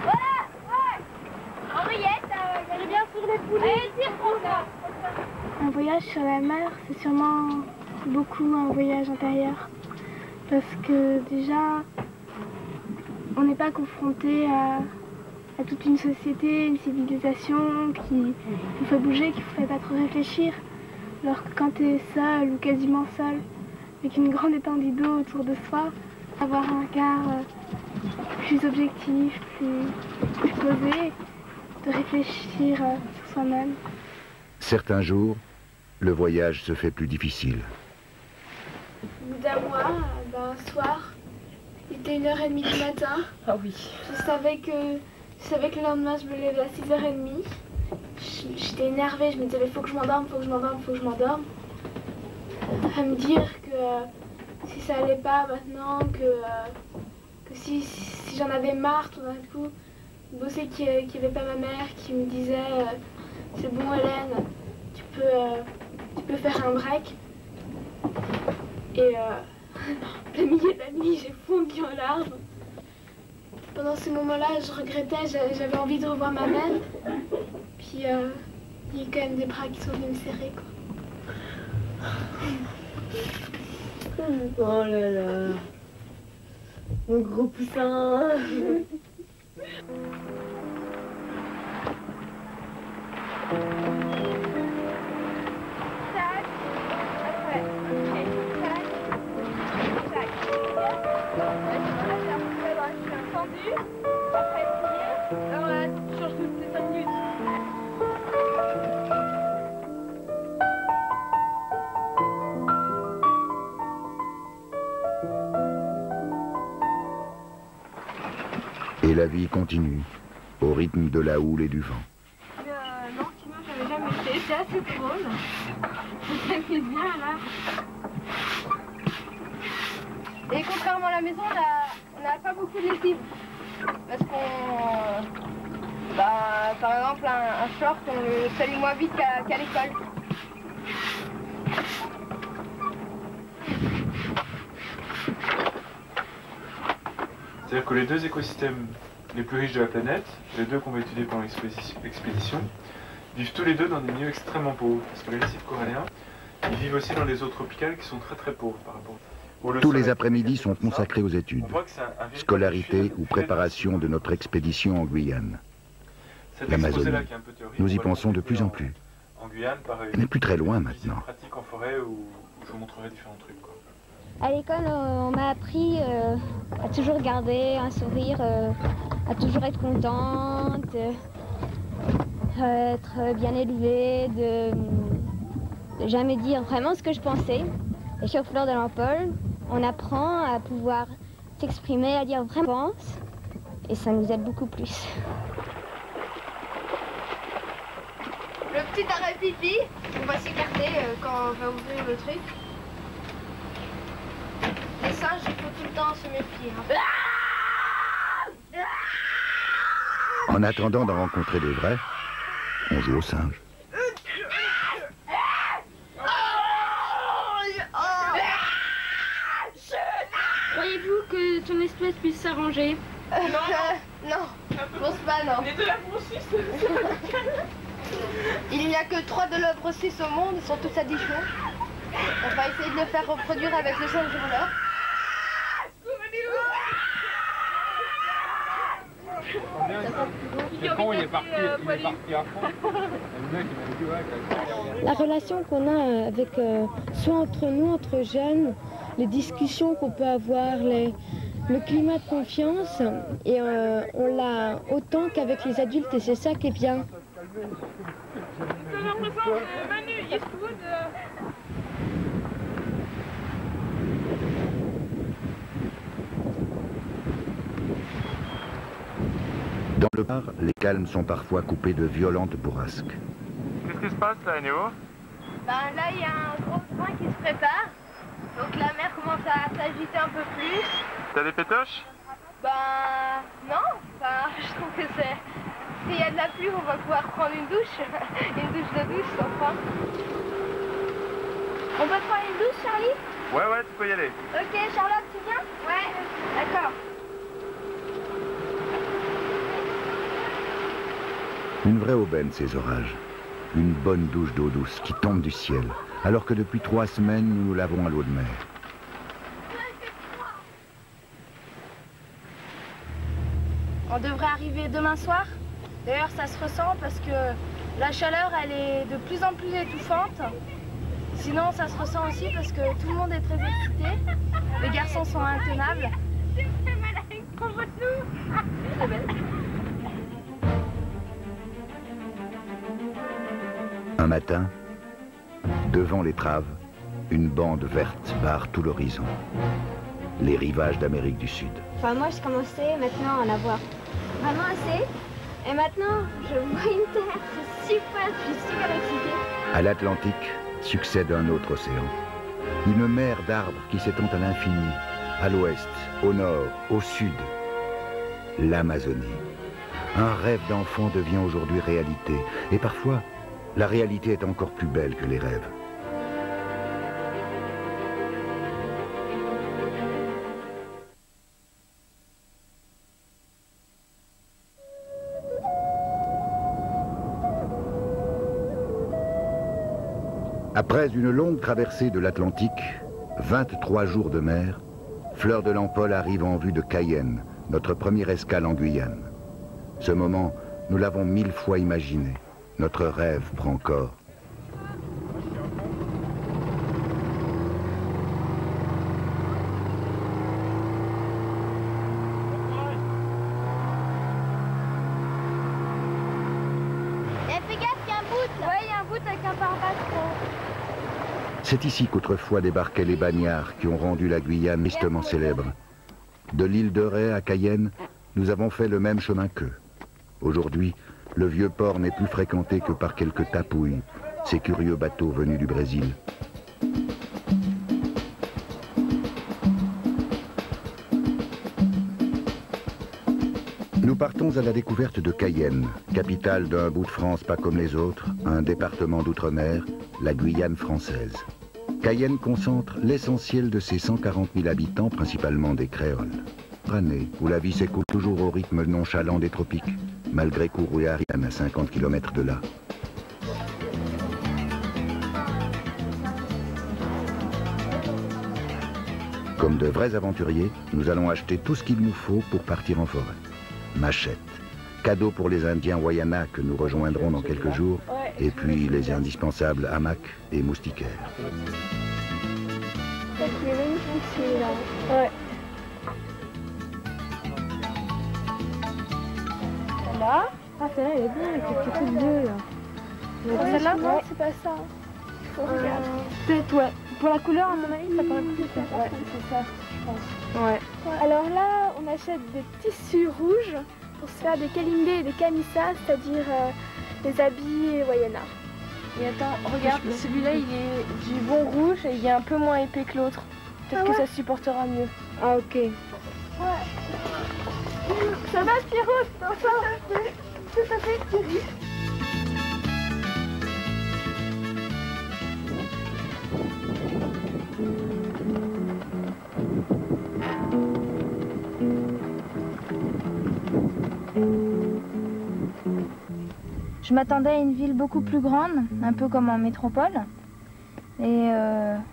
Voilà, ouais. Henriette, elle est bien sur les poulets. Allez, tire, prends ça. Un voyage sur la mer, c'est sûrement beaucoup un voyage intérieur. Parce que déjà, on n'est pas confronté à toute une société, une civilisation qui nous fait bouger, qui ne fait pas trop réfléchir. Alors que quand tu es seul ou quasiment seul, avec une grande étendue d'eau autour de soi, avoir un regard plus objectif, plus posé, de réfléchir sur soi-même. Certains jours, le voyage se fait plus difficile. Au bout d'un mois, un soir, il était 1h30 du matin. Ah oui. Je savais que le lendemain, je me levais à 6h30. J'étais énervée, je me disais, il faut que je m'endorme, il faut que je m'endorme, il faut que je m'endorme. À me dire que si ça allait pas maintenant, que si j'en avais marre tout d'un coup, bosser qu'il n'y avait pas ma mère qui me disait, c'est bon Hélène, tu peux faire un break. Et en plein milieu de la nuit, j'ai fondu en larmes. Pendant ce moment-là, je regrettais, j'avais envie de revoir ma mère. Puis il y a eu quand même des bras qui sont venus me serrer, quoi. Oh là là, mon gros poussin. la vie continue, au rythme de la houle et du vent. Non, sinon j'avais jamais fait, c'est assez drôle. On s'amuse bien là. Et contrairement à la maison, on n'a pas beaucoup de lessive. Parce qu'on... par exemple, un short, on le salit moins vite qu'à l'école. C'est-à-dire que les deux écosystèmes les plus riches de la planète, les deux qu'on va étudier pendant l'expédition, vivent tous les deux dans des milieux extrêmement pauvres. Parce que les récifs coralliens, ils vivent aussi dans les eaux tropicales qui sont très très pauvres par rapport. Tous les après-midi sont consacrés aux études, scolarité ou préparation de notre expédition en Guyane. L'Amazonie, nous y pensons de plus en plus. Elle n'est plus très loin maintenant. Pratique en forêt où je vous montrerai différents trucs. Quoi. À l'école, on m'a appris à toujours garder un sourire, à toujours être contente, être bien élevée, de jamais dire vraiment ce que je pensais. Et chez Fleur de l'Empole, on apprend à pouvoir s'exprimer, à dire vraiment, et ça nous aide beaucoup plus. Le petit arrêt pipi, on va s'écarter quand on va ouvrir le truc. Les singes, il faut tout le temps se méfier. En attendant d'en rencontrer des vrais, on joue aux singes. Croyez-vous que ton espèce puisse s'arranger? Non, je pense pas, non. Les deux lèvres 6. Il n'y a que 3 de l'œuvre 6 au monde, ils sont tous à Dijon. On va essayer de le faire reproduire avec le singe hurleur. Il est parti à fond. La relation qu'on a avec, soit entre nous, entre jeunes, les discussions qu'on peut avoir, le climat de confiance, et on l'a autant qu'avec les adultes, et c'est ça qui est bien. Dans le bar, les calmes sont parfois coupés de violentes bourrasques. Qu'est-ce qui se passe là, Néo? Là, il y a un gros train qui se prépare. Donc la mer commence à s'agiter un peu plus. T'as des pétoches? Non. Je trouve que c'est... S'il y a de la pluie, on va pouvoir prendre une douche. Une douche de douche sans froid. On peut prendre une douche, Charlie? Ouais, tu peux y aller. Ok, Charlotte, tu viens? Ouais. D'accord. Une vraie aubaine, ces orages. Une bonne douche d'eau douce qui tombe du ciel, alors que depuis 3 semaines, nous nous lavons à l'eau de mer. On devrait arriver demain soir. D'ailleurs, ça se ressent parce que la chaleur, elle est de plus en plus étouffante. Sinon, ça se ressent aussi parce que tout le monde est très excité. Les garçons sont intenables. Très belle. Un matin, devant l'étrave, une bande verte barre tout l'horizon. Les rivages d'Amérique du Sud. Enfin, moi, je commençais maintenant à en avoir vraiment assez. Et maintenant, je vois une terre, c'est super, je suis super excitée. À l'Atlantique succède un autre océan. Une mer d'arbres qui s'étend à l'infini, à l'ouest, au nord, au sud. L'Amazonie. Un rêve d'enfant devient aujourd'hui réalité. Et parfois, la réalité est encore plus belle que les rêves. Après une longue traversée de l'Atlantique, 23 jours de mer, Fleur de l'Empole arrive en vue de Cayenne, notre première escale en Guyane. Ce moment, nous l'avons 1000 fois imaginé. Notre rêve prend corps. Fais gaffe, il y a un bout là. Ouais, il y a un bout avec un pare-bas. C'est ici qu'autrefois débarquaient les bagnards qui ont rendu la Guyane tristement célèbre. De l'île de Ré à Cayenne, nous avons fait le même chemin qu'eux. Aujourd'hui, le vieux port n'est plus fréquenté que par quelques tapouilles, ces curieux bateaux venus du Brésil. Nous partons à la découverte de Cayenne, capitale d'un bout de France pas comme les autres, un département d'outre-mer, la Guyane française. Cayenne concentre l'essentiel de ses 140 000 habitants, principalement des créoles. Année où la vie s'écoule toujours au rythme nonchalant des tropiques, malgré Kourouariane à 50 km de là. Comme de vrais aventuriers, nous allons acheter tout ce qu'il nous faut pour partir en forêt. Machettes, cadeaux pour les Indiens Wayana que nous rejoindrons dans quelques jours, et puis les indispensables hamacs et moustiquaires. Il est magnifique celui-là. Ouais. Celle-là. Ah, celle-là, elle est bien avec les petits trucs bleus là. Celle-là, non, c'est pas ça. Faut regarder. Peut-être, ouais. Pour la couleur, à mon avis, ça paraît plus ça. Ouais, c'est ça, je pense. Ouais. Alors là, on achète des tissus rouges pour se faire des kalimbe et des kamissas, c'est-à-dire des habits Wayana. Et attends, regarde, celui-là, il est du bon rouge et il est un peu moins épais que l'autre. Peut-être que ça supportera mieux. Ah, ok. Ouais. Ça va, Pierrot? Tout à fait, Thierry. Je m'attendais à une ville beaucoup plus grande, un peu comme en métropole. Et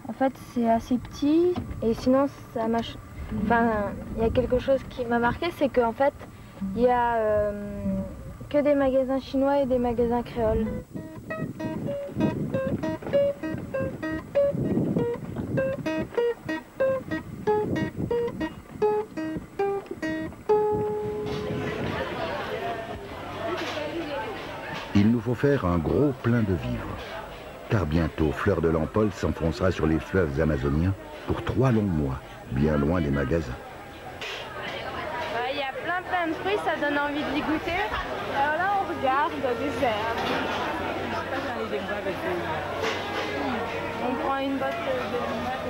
en fait, c'est assez petit. Et sinon, ça m'a... Enfin, il y a quelque chose qui m'a marqué, c'est qu'en fait, il y a que des magasins chinois et des magasins créoles. Il nous faut faire un gros plein de vivres, car bientôt Fleur de l'Empole s'enfoncera sur les fleuves amazoniens pour 3 longs mois, bien loin des magasins. Il y a plein de fruits, ça donne envie de les goûter. Alors là, on regarde des herbes. On prend une botte de limette.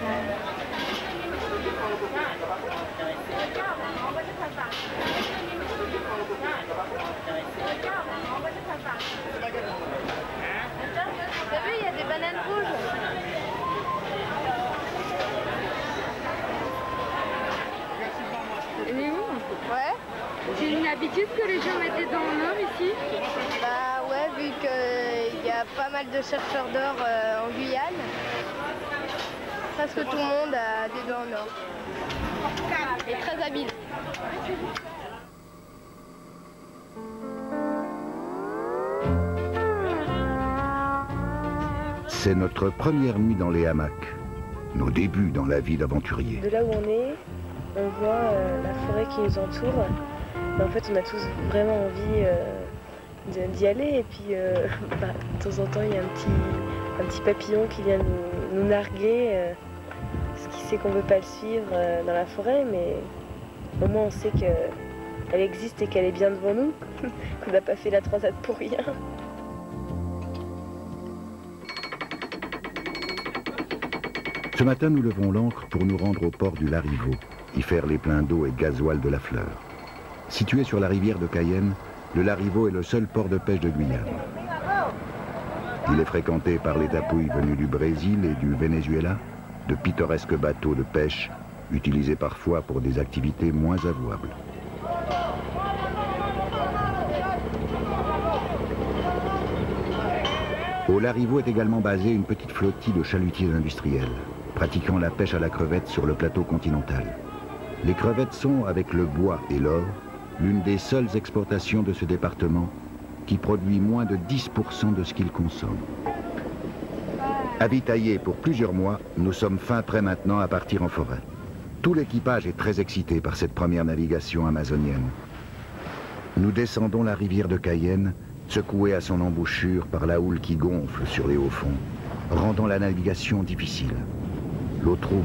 T'as vu, il y a des bananes rouges. Mais où? Ouais. C'est une habitude que les gens mettaient dans l'or ici? Bah ouais, vu qu'il y a pas mal de chercheurs d'or en Guyane, presque tout le monde a des dents en or. Et très habile. C'est notre première nuit dans les hamacs, nos débuts dans la vie d'aventurier. De là où on est, on voit la forêt qui nous entoure. Et en fait, on a tous vraiment envie d'y aller. Et puis, de temps en temps, il y a un petit papillon qui vient nous narguer. Ce qui sait qu'on ne veut pas le suivre dans la forêt, mais au moins on sait qu'elle existe et qu'elle est bien devant nous, qu'on n'a pas fait la transat pour rien. Ce matin, nous levons l'ancre pour nous rendre au port du Larivot, y faire les pleins d'eau et gasoil de la Fleur. Situé sur la rivière de Cayenne, le Larivot est le seul port de pêche de Guyane. Il est fréquenté par les tapouilles venues du Brésil et du Venezuela, de pittoresques bateaux de pêche, utilisés parfois pour des activités moins avouables. Au Larivot est également basée une petite flottille de chalutiers industriels, pratiquant la pêche à la crevette sur le plateau continental. Les crevettes sont, avec le bois et l'or, l'une des seules exportations de ce département qui produit moins de 10% de ce qu'il consomme. Avitaillés pour plusieurs mois, nous sommes fin prêts maintenant à partir en forêt. Tout l'équipage est très excité par cette première navigation amazonienne. Nous descendons la rivière de Cayenne, secouée à son embouchure par la houle qui gonfle sur les hauts fonds, rendant la navigation difficile. L'eau trouble,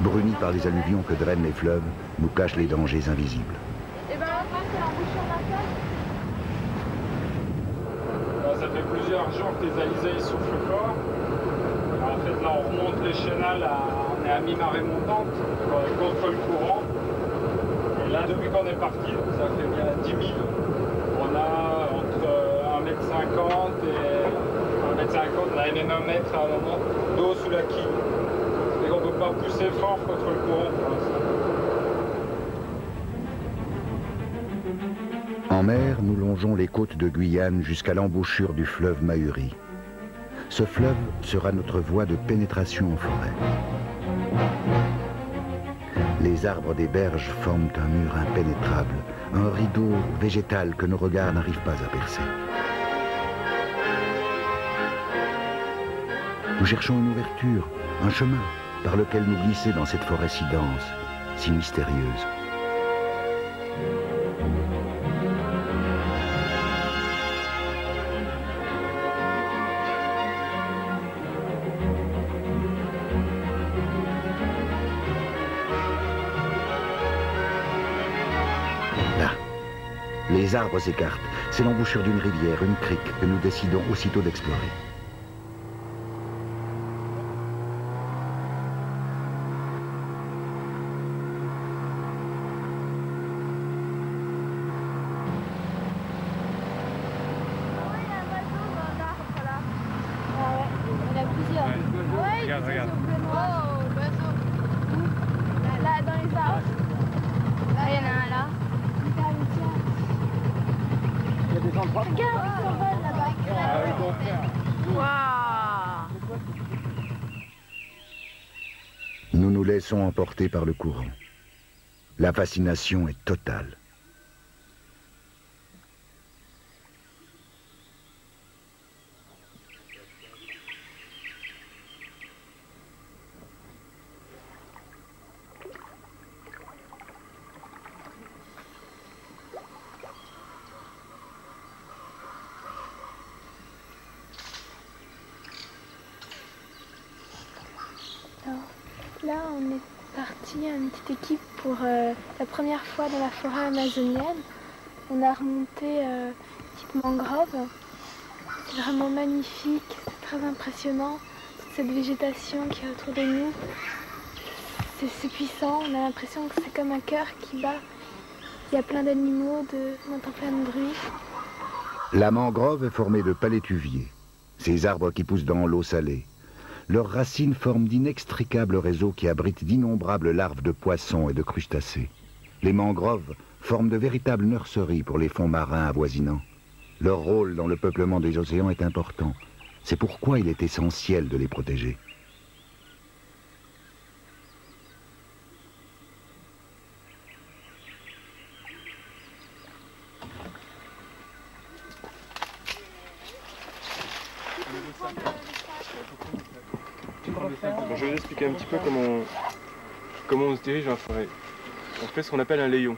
brunie par les alluvions que drainent les fleuves, nous cache les dangers invisibles. Et ben, fait plusieurs jours que les alizés ils soufflent fort. Alors, en fait, là, on remonte les chenals, on est à mi-marée montante, contre le courant. Et là, depuis qu'on est parti, ça fait bien 10 000. On a entre 1,50 m et 1,50 m, on a même 1 mètre à un moment d'eau sous la quille. Et on ne peut pas pousser fort contre le courant pour l'instant. En mer, nous longeons les côtes de Guyane jusqu'à l'embouchure du fleuve Mahuri. Ce fleuve sera notre voie de pénétration en forêt. Les arbres des berges forment un mur impénétrable, un rideau végétal que nos regards n'arrivent pas à percer. Nous cherchons une ouverture, un chemin par lequel nous glisser dans cette forêt si dense, si mystérieuse. Les arbres s'écartent. C'est l'embouchure d'une rivière, une crique, que nous décidons aussitôt d'explorer. Regarde. Oh, bateau. Là, dans les arbres. Là, il y en a un là. Il y a des endroits. Regarde, il s'envole là-bas. Waouh! Nous nous laissons emporter par le courant. La fascination est totale. Là, on est parti, une petite équipe, pour la première fois dans la forêt amazonienne. On a remonté une petite mangrove. C'est vraiment magnifique, c'est très impressionnant. Toute cette végétation qui est autour de nous, c'est puissant. On a l'impression que c'est comme un cœur qui bat. Il y a plein d'animaux, on entend plein de bruit. La mangrove est formée de palétuviers, ces arbres qui poussent dans l'eau salée. Leurs racines forment d'inextricables réseaux qui abritent d'innombrables larves de poissons et de crustacés. Les mangroves forment de véritables nurseries pour les fonds marins avoisinants. Leur rôle dans le peuplement des océans est important. C'est pourquoi il est essentiel de les protéger. Bon, je vais vous expliquer un petit peu comment on se dirige dans la forêt. On fait ce qu'on appelle un layon.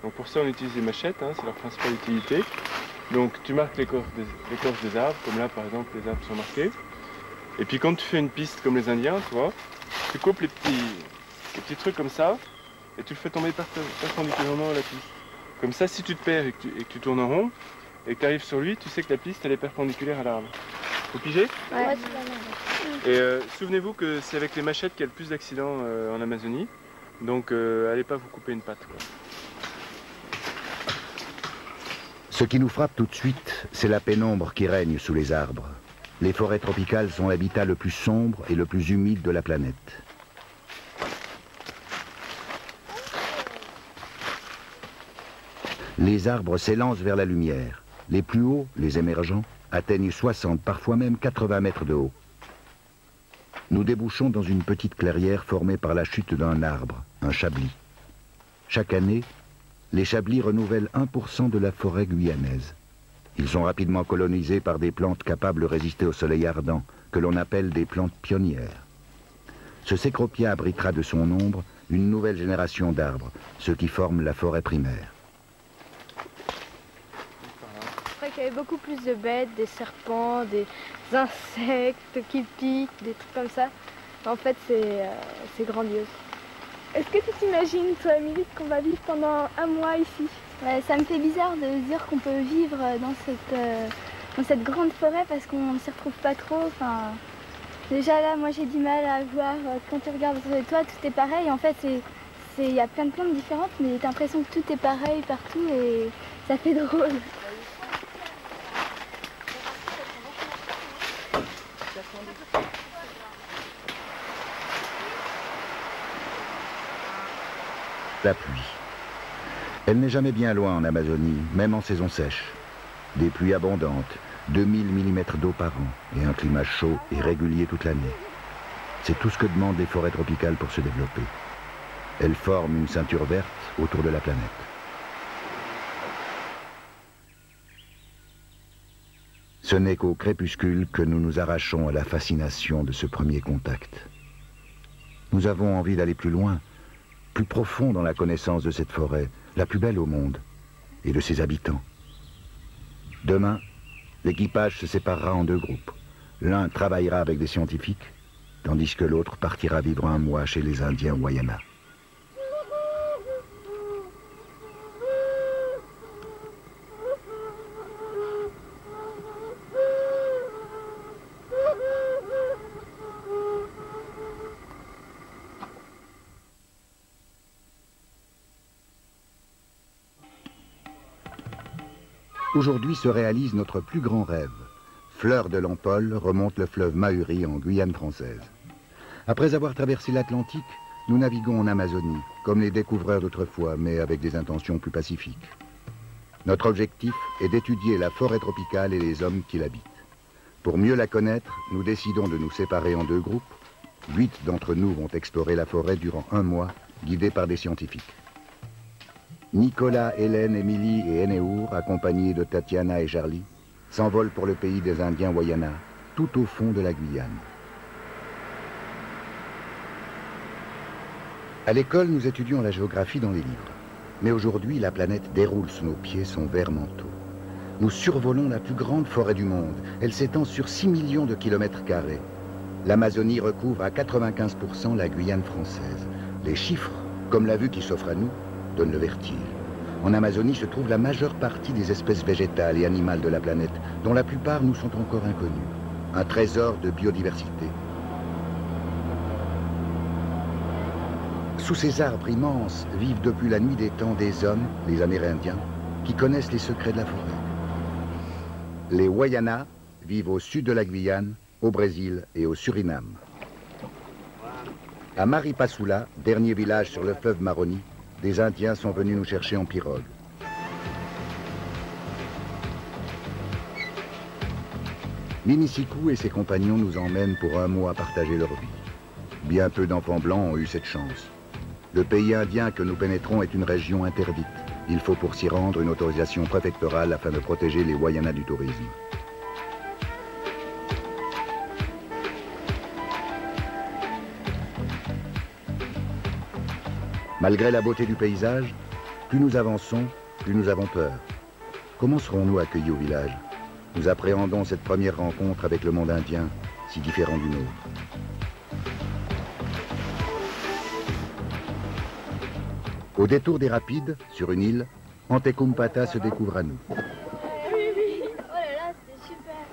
Donc pour ça on utilise les machettes, hein, c'est leur principale utilité. Donc tu marques l'écorce des arbres, comme là par exemple les arbres sont marqués. Et puis quand tu fais une piste comme les Indiens, tu vois, tu coupes les petits trucs comme ça et tu le fais tomber perpendiculairement à la piste. Comme ça, si tu te perds et que tu tournes en rond et que tu arrives sur lui, tu sais que la piste elle est perpendiculaire à l'arbre. Faut piger? Ouais. Et souvenez-vous que c'est avec les machettes qu'il y a le plus d'accidents en Amazonie. Donc allez pas vous couper une patte, quoi. Ce qui nous frappe tout de suite, c'est la pénombre qui règne sous les arbres. Les forêts tropicales sont l'habitat le plus sombre et le plus humide de la planète. Les arbres s'élancent vers la lumière. Les plus hauts, les émergents, atteignent 60, parfois même 80 mètres de haut. Nous débouchons dans une petite clairière formée par la chute d'un arbre, un chablis. Chaque année, les chablis renouvellent 1% de la forêt guyanaise. Ils sont rapidement colonisés par des plantes capables de résister au soleil ardent, que l'on appelle des plantes pionnières. Ce cécropia abritera de son ombre une nouvelle génération d'arbres, ceux qui forment la forêt primaire. Je crois qu'il y avait beaucoup plus de bêtes, des serpents, des insectes qui piquent, des trucs comme ça. En fait, c'est grandiose. Est-ce que tu t'imagines, toi, Émilie, qu'on va vivre pendant un mois ici? Ouais, ça me fait bizarre de se dire qu'on peut vivre dans dans cette grande forêt parce qu'on ne s'y retrouve pas trop. Enfin, déjà là, moi j'ai du mal à voir, quand tu regardes autour de toi, tout est pareil. En fait, il y a plein de plantes différentes, mais t'as l'impression que tout est pareil partout et ça fait drôle. La pluie. Elle n'est jamais bien loin en Amazonie, même en saison sèche. Des pluies abondantes, 2000 mm d'eau par an et un climat chaud et régulier toute l'année. C'est tout ce que demandent les forêts tropicales pour se développer. Elles forment une ceinture verte autour de la planète. Ce n'est qu'au crépuscule que nous nous arrachons à la fascination de ce premier contact. Nous avons envie d'aller plus loin, plus profond dans la connaissance de cette forêt, la plus belle au monde, et de ses habitants. Demain, l'équipage se séparera en deux groupes. L'un travaillera avec des scientifiques, tandis que l'autre partira vivre un mois chez les Indiens Wayana. Aujourd'hui se réalise notre plus grand rêve. Fleur de l'Empole remonte le fleuve Mahuri en Guyane française. Après avoir traversé l'Atlantique, nous naviguons en Amazonie, comme les découvreurs d'autrefois, mais avec des intentions plus pacifiques. Notre objectif est d'étudier la forêt tropicale et les hommes qui l'habitent. Pour mieux la connaître, nous décidons de nous séparer en deux groupes. 8 d'entre nous vont explorer la forêt durant un mois, guidés par des scientifiques. Nicolas, Hélène, Émilie et Eneur, accompagnés de Tatiana et Charlie, s'envolent pour le pays des Indiens Wayana, tout au fond de la Guyane. À l'école, nous étudions la géographie dans les livres. Mais aujourd'hui, la planète déroule sous nos pieds son vert manteau. Nous survolons la plus grande forêt du monde. Elle s'étend sur 6 millions de kilomètres carrés. L'Amazonie recouvre à 95% la Guyane française. Les chiffres, comme la vue qui s'offre à nous, donne le vertige. En Amazonie se trouve la majeure partie des espèces végétales et animales de la planète, dont la plupart nous sont encore inconnues. Un trésor de biodiversité. Sous ces arbres immenses vivent depuis la nuit des temps des hommes, les Amérindiens, qui connaissent les secrets de la forêt. Les Wayana vivent au sud de la Guyane, au Brésil et au Suriname. À Maripasoula, dernier village sur le fleuve Maroni, des Indiens sont venus nous chercher en pirogue. Minisiku et ses compagnons nous emmènent pour un mois partager leur vie. Bien peu d'enfants blancs ont eu cette chance. Le pays indien que nous pénétrons est une région interdite. Il faut pour s'y rendre une autorisation préfectorale afin de protéger les Wayana du tourisme. Malgré la beauté du paysage, plus nous avançons, plus nous avons peur. Comment serons-nous accueillis au village? Nous appréhendons cette première rencontre avec le monde indien, si différent du nôtre. Au détour des rapides, sur une île, Antekumpata se découvre à nous. Oui, oui. Oh là là, c'était super.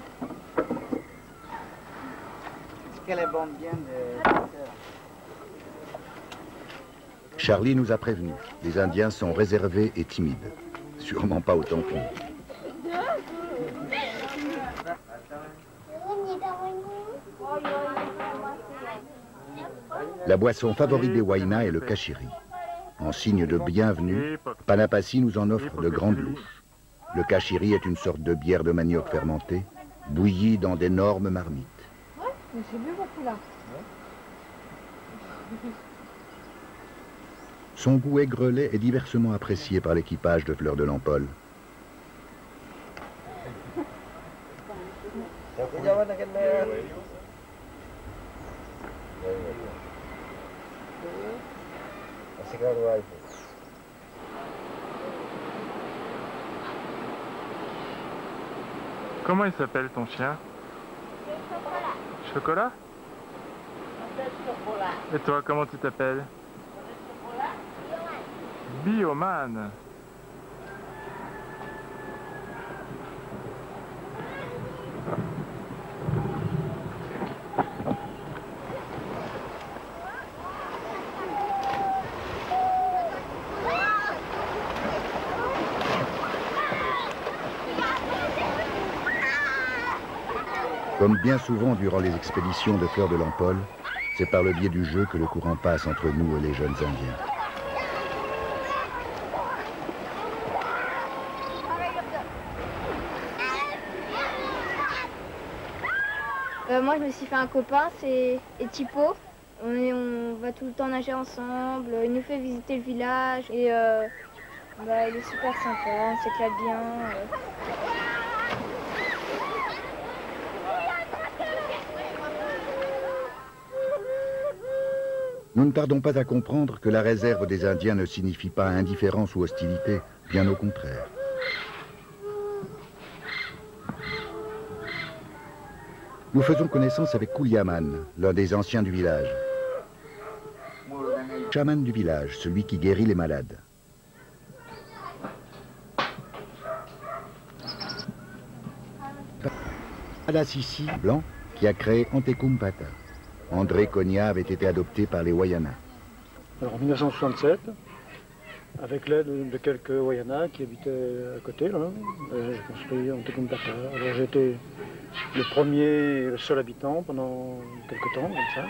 Est-ce qu'elle est bonne bien de... Charlie nous a prévenus. Les Indiens sont réservés et timides. Sûrement pas autant que nous. La boisson favorite des Wayana est le kachiri. En signe de bienvenue, Panapasi nous en offre de grandes louches. Le kachiri est une sorte de bière de manioc fermentée, bouillie dans d'énormes marmites. Ouais, mais j'ai bu beaucoup là. Son goût aigrelet est diversement apprécié par l'équipage de Fleur de l'Empole. Comment il s'appelle ton chien? Chocolat. Chocolat. Et toi, comment tu t'appelles? Bioman. Comme bien souvent durant les expéditions de Fleur de l'Empole, c'est par le biais du jeu que le courant passe entre nous et les jeunes Indiens. Moi, je me suis fait un copain, c'est Tipo. On va tout le temps nager ensemble, il nous fait visiter le village et il est super sympa, on s'éclate bien. Nous ne tardons pas à comprendre que la réserve des Indiens ne signifie pas indifférence ou hostilité, bien au contraire. Nous faisons connaissance avec Kouliaman, l'un des anciens du village. Chaman du village, celui qui guérit les malades. Alassisi, blanc, qui a créé Antekumpata. André Cogna avait été adopté par les Wayana. Alors en 1967, avec l'aide de quelques Wayana qui habitaient à côté, j'ai construit Antekumpata. Alors j'ai été le premier et le seul habitant pendant quelques temps, comme ça.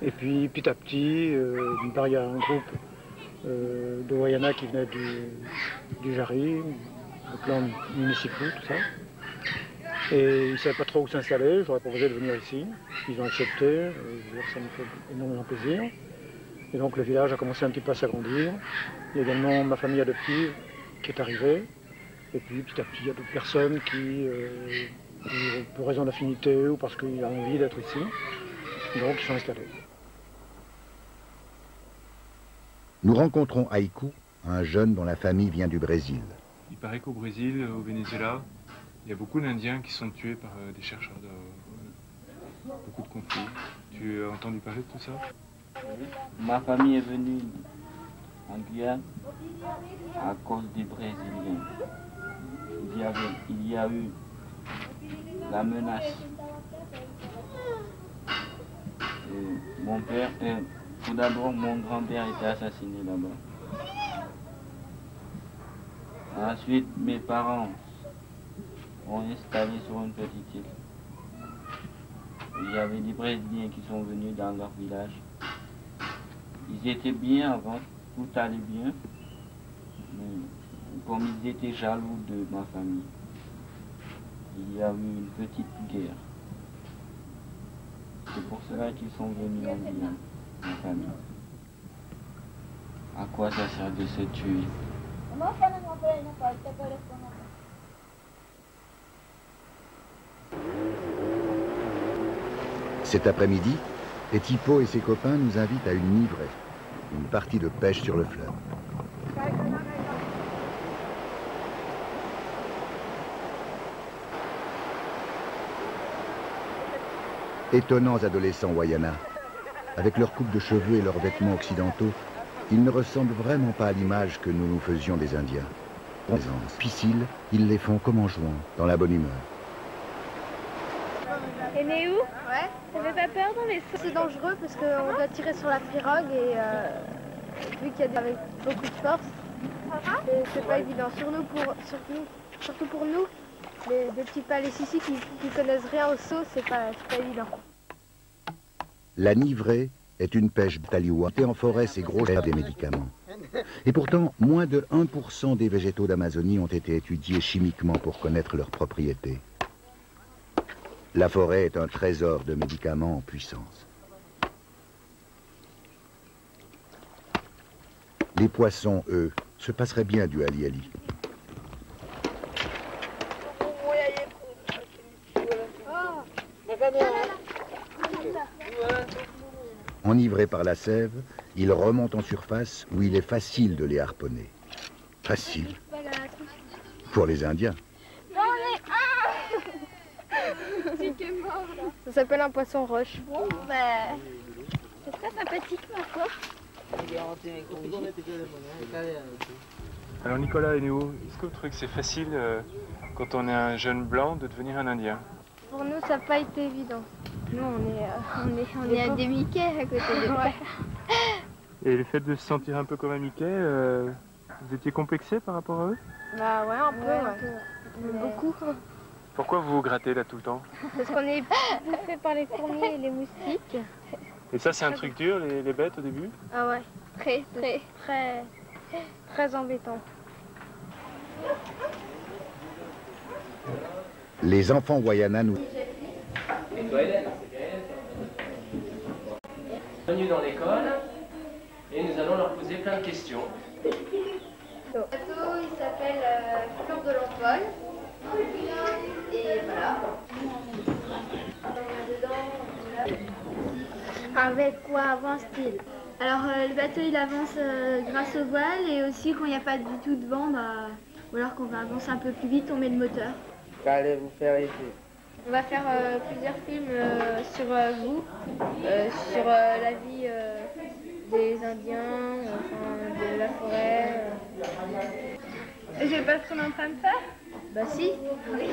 Et puis petit à petit, d'une part il y a un groupe de Wayana qui venait du Jari, le clan municipaux, tout ça. Et ils ne savaient pas trop où s'installer, je leur ai proposé de venir ici. Ils ont accepté, ça me fait énormément plaisir. Et donc le village a commencé un petit peu à s'agrandir. Il y a également ma famille adoptive qui est arrivée. Et puis petit à petit, il y a d'autres personnes qui, pour raison d'affinité ou parce qu'ils ont envie d'être ici, donc ils sont installés. Nous rencontrons Aiku, un jeune dont la famille vient du Brésil. Il paraît qu'au Brésil, au Venezuela, il y a beaucoup d'Indiens qui sont tués par des chercheurs beaucoup de conflits. Tu as entendu parler de tout ça? Ma famille est venue en Guyane à cause des Brésiliens. Il y a eu la menace. Et mon père, tout d'abord, mon grand-père était assassiné là-bas. Ensuite, mes parents ont installé sur une petite île. Il y avait des Brésiliens qui sont venus dans leur village. Ils étaient bien avant, tout allait bien. Mais comme ils étaient jaloux de ma famille, il y a eu une petite guerre. C'est pour cela qu'ils sont venus en Guyane, ma famille. À quoi ça sert de se tuer? Cet après-midi, Tipo et ses copains nous invitent à une livrée, une partie de pêche sur le fleuve. Étonnants adolescents Wayana, avec leur coupe de cheveux et leurs vêtements occidentaux, ils ne ressemblent vraiment pas à l'image que nous nous faisions des Indiens. Difficile, ils les font comme en jouant, dans la bonne humeur. Et Néou? Ouais. Ça fait pas peur dans les sauts? C'est dangereux parce qu'on doit tirer sur la pirogue et vu qu'il y a avec beaucoup de force, c'est pas évident. Surtout pour nous, des petits Palécici qui connaissent rien au saut, c'est pas évident. La nivrée est une pêche taliwa. Et en forêt, c'est gros des médicaments. Et pourtant, moins de 1% des végétaux d'Amazonie ont été étudiés chimiquement pour connaître leurs propriétés. La forêt est un trésor de médicaments en puissance. Les poissons, eux, se passeraient bien du ali-ali. Enivrés par la sève, ils remontent en surface où il est facile de les harponner. Facile. Pour les Indiens. Ça s'appelle un poisson roche. Bon, c'est très sympathique, ma foi. Alors Nicolas et Néo, est-ce que vous trouvez que c'est facile, quand on est un jeune blanc, de devenir un Indien? Pour nous, ça n'a pas été évident. Nous, on est à des Mickey à côté de moi. Et le fait de se sentir un peu comme un Mickey, vous étiez complexé par rapport à eux? Bah ouais, un peu. Beaucoup. Pourquoi vous vous grattez là tout le temps? Parce qu'on est bouffé par les fourmis et les moustiques. Et ça, c'est un truc dur, les bêtes au début? Ah ouais, très embêtant. Les enfants Wayana nous... Et toi, Hélène? Bienvenue dans l'école et nous allons leur poser plein de questions. Le bateau, il s'appelle Fleur de l'Envol. Et voilà. Avec quoi avance-t-il? Alors le bateau il avance grâce au voile et aussi quand il n'y a pas du tout de vent, ou alors qu'on va avancer un peu plus vite, on met le moteur. Qu'allez-vous faire ici? On va faire plusieurs films sur vous, sur la vie des Indiens, de la forêt. Et je sais pas ce qu'on est en train de faire? Bah si. Oui.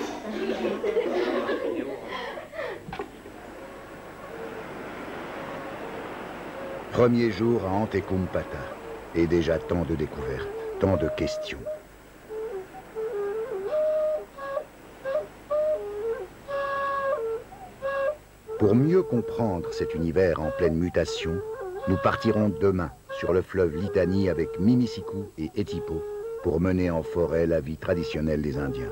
Premier jour à Antekumpata, et déjà tant de découvertes, tant de questions. Pour mieux comprendre cet univers en pleine mutation, nous partirons demain sur le fleuve Litani avec Mimisiku et Etipo pour mener en forêt la vie traditionnelle des Indiens.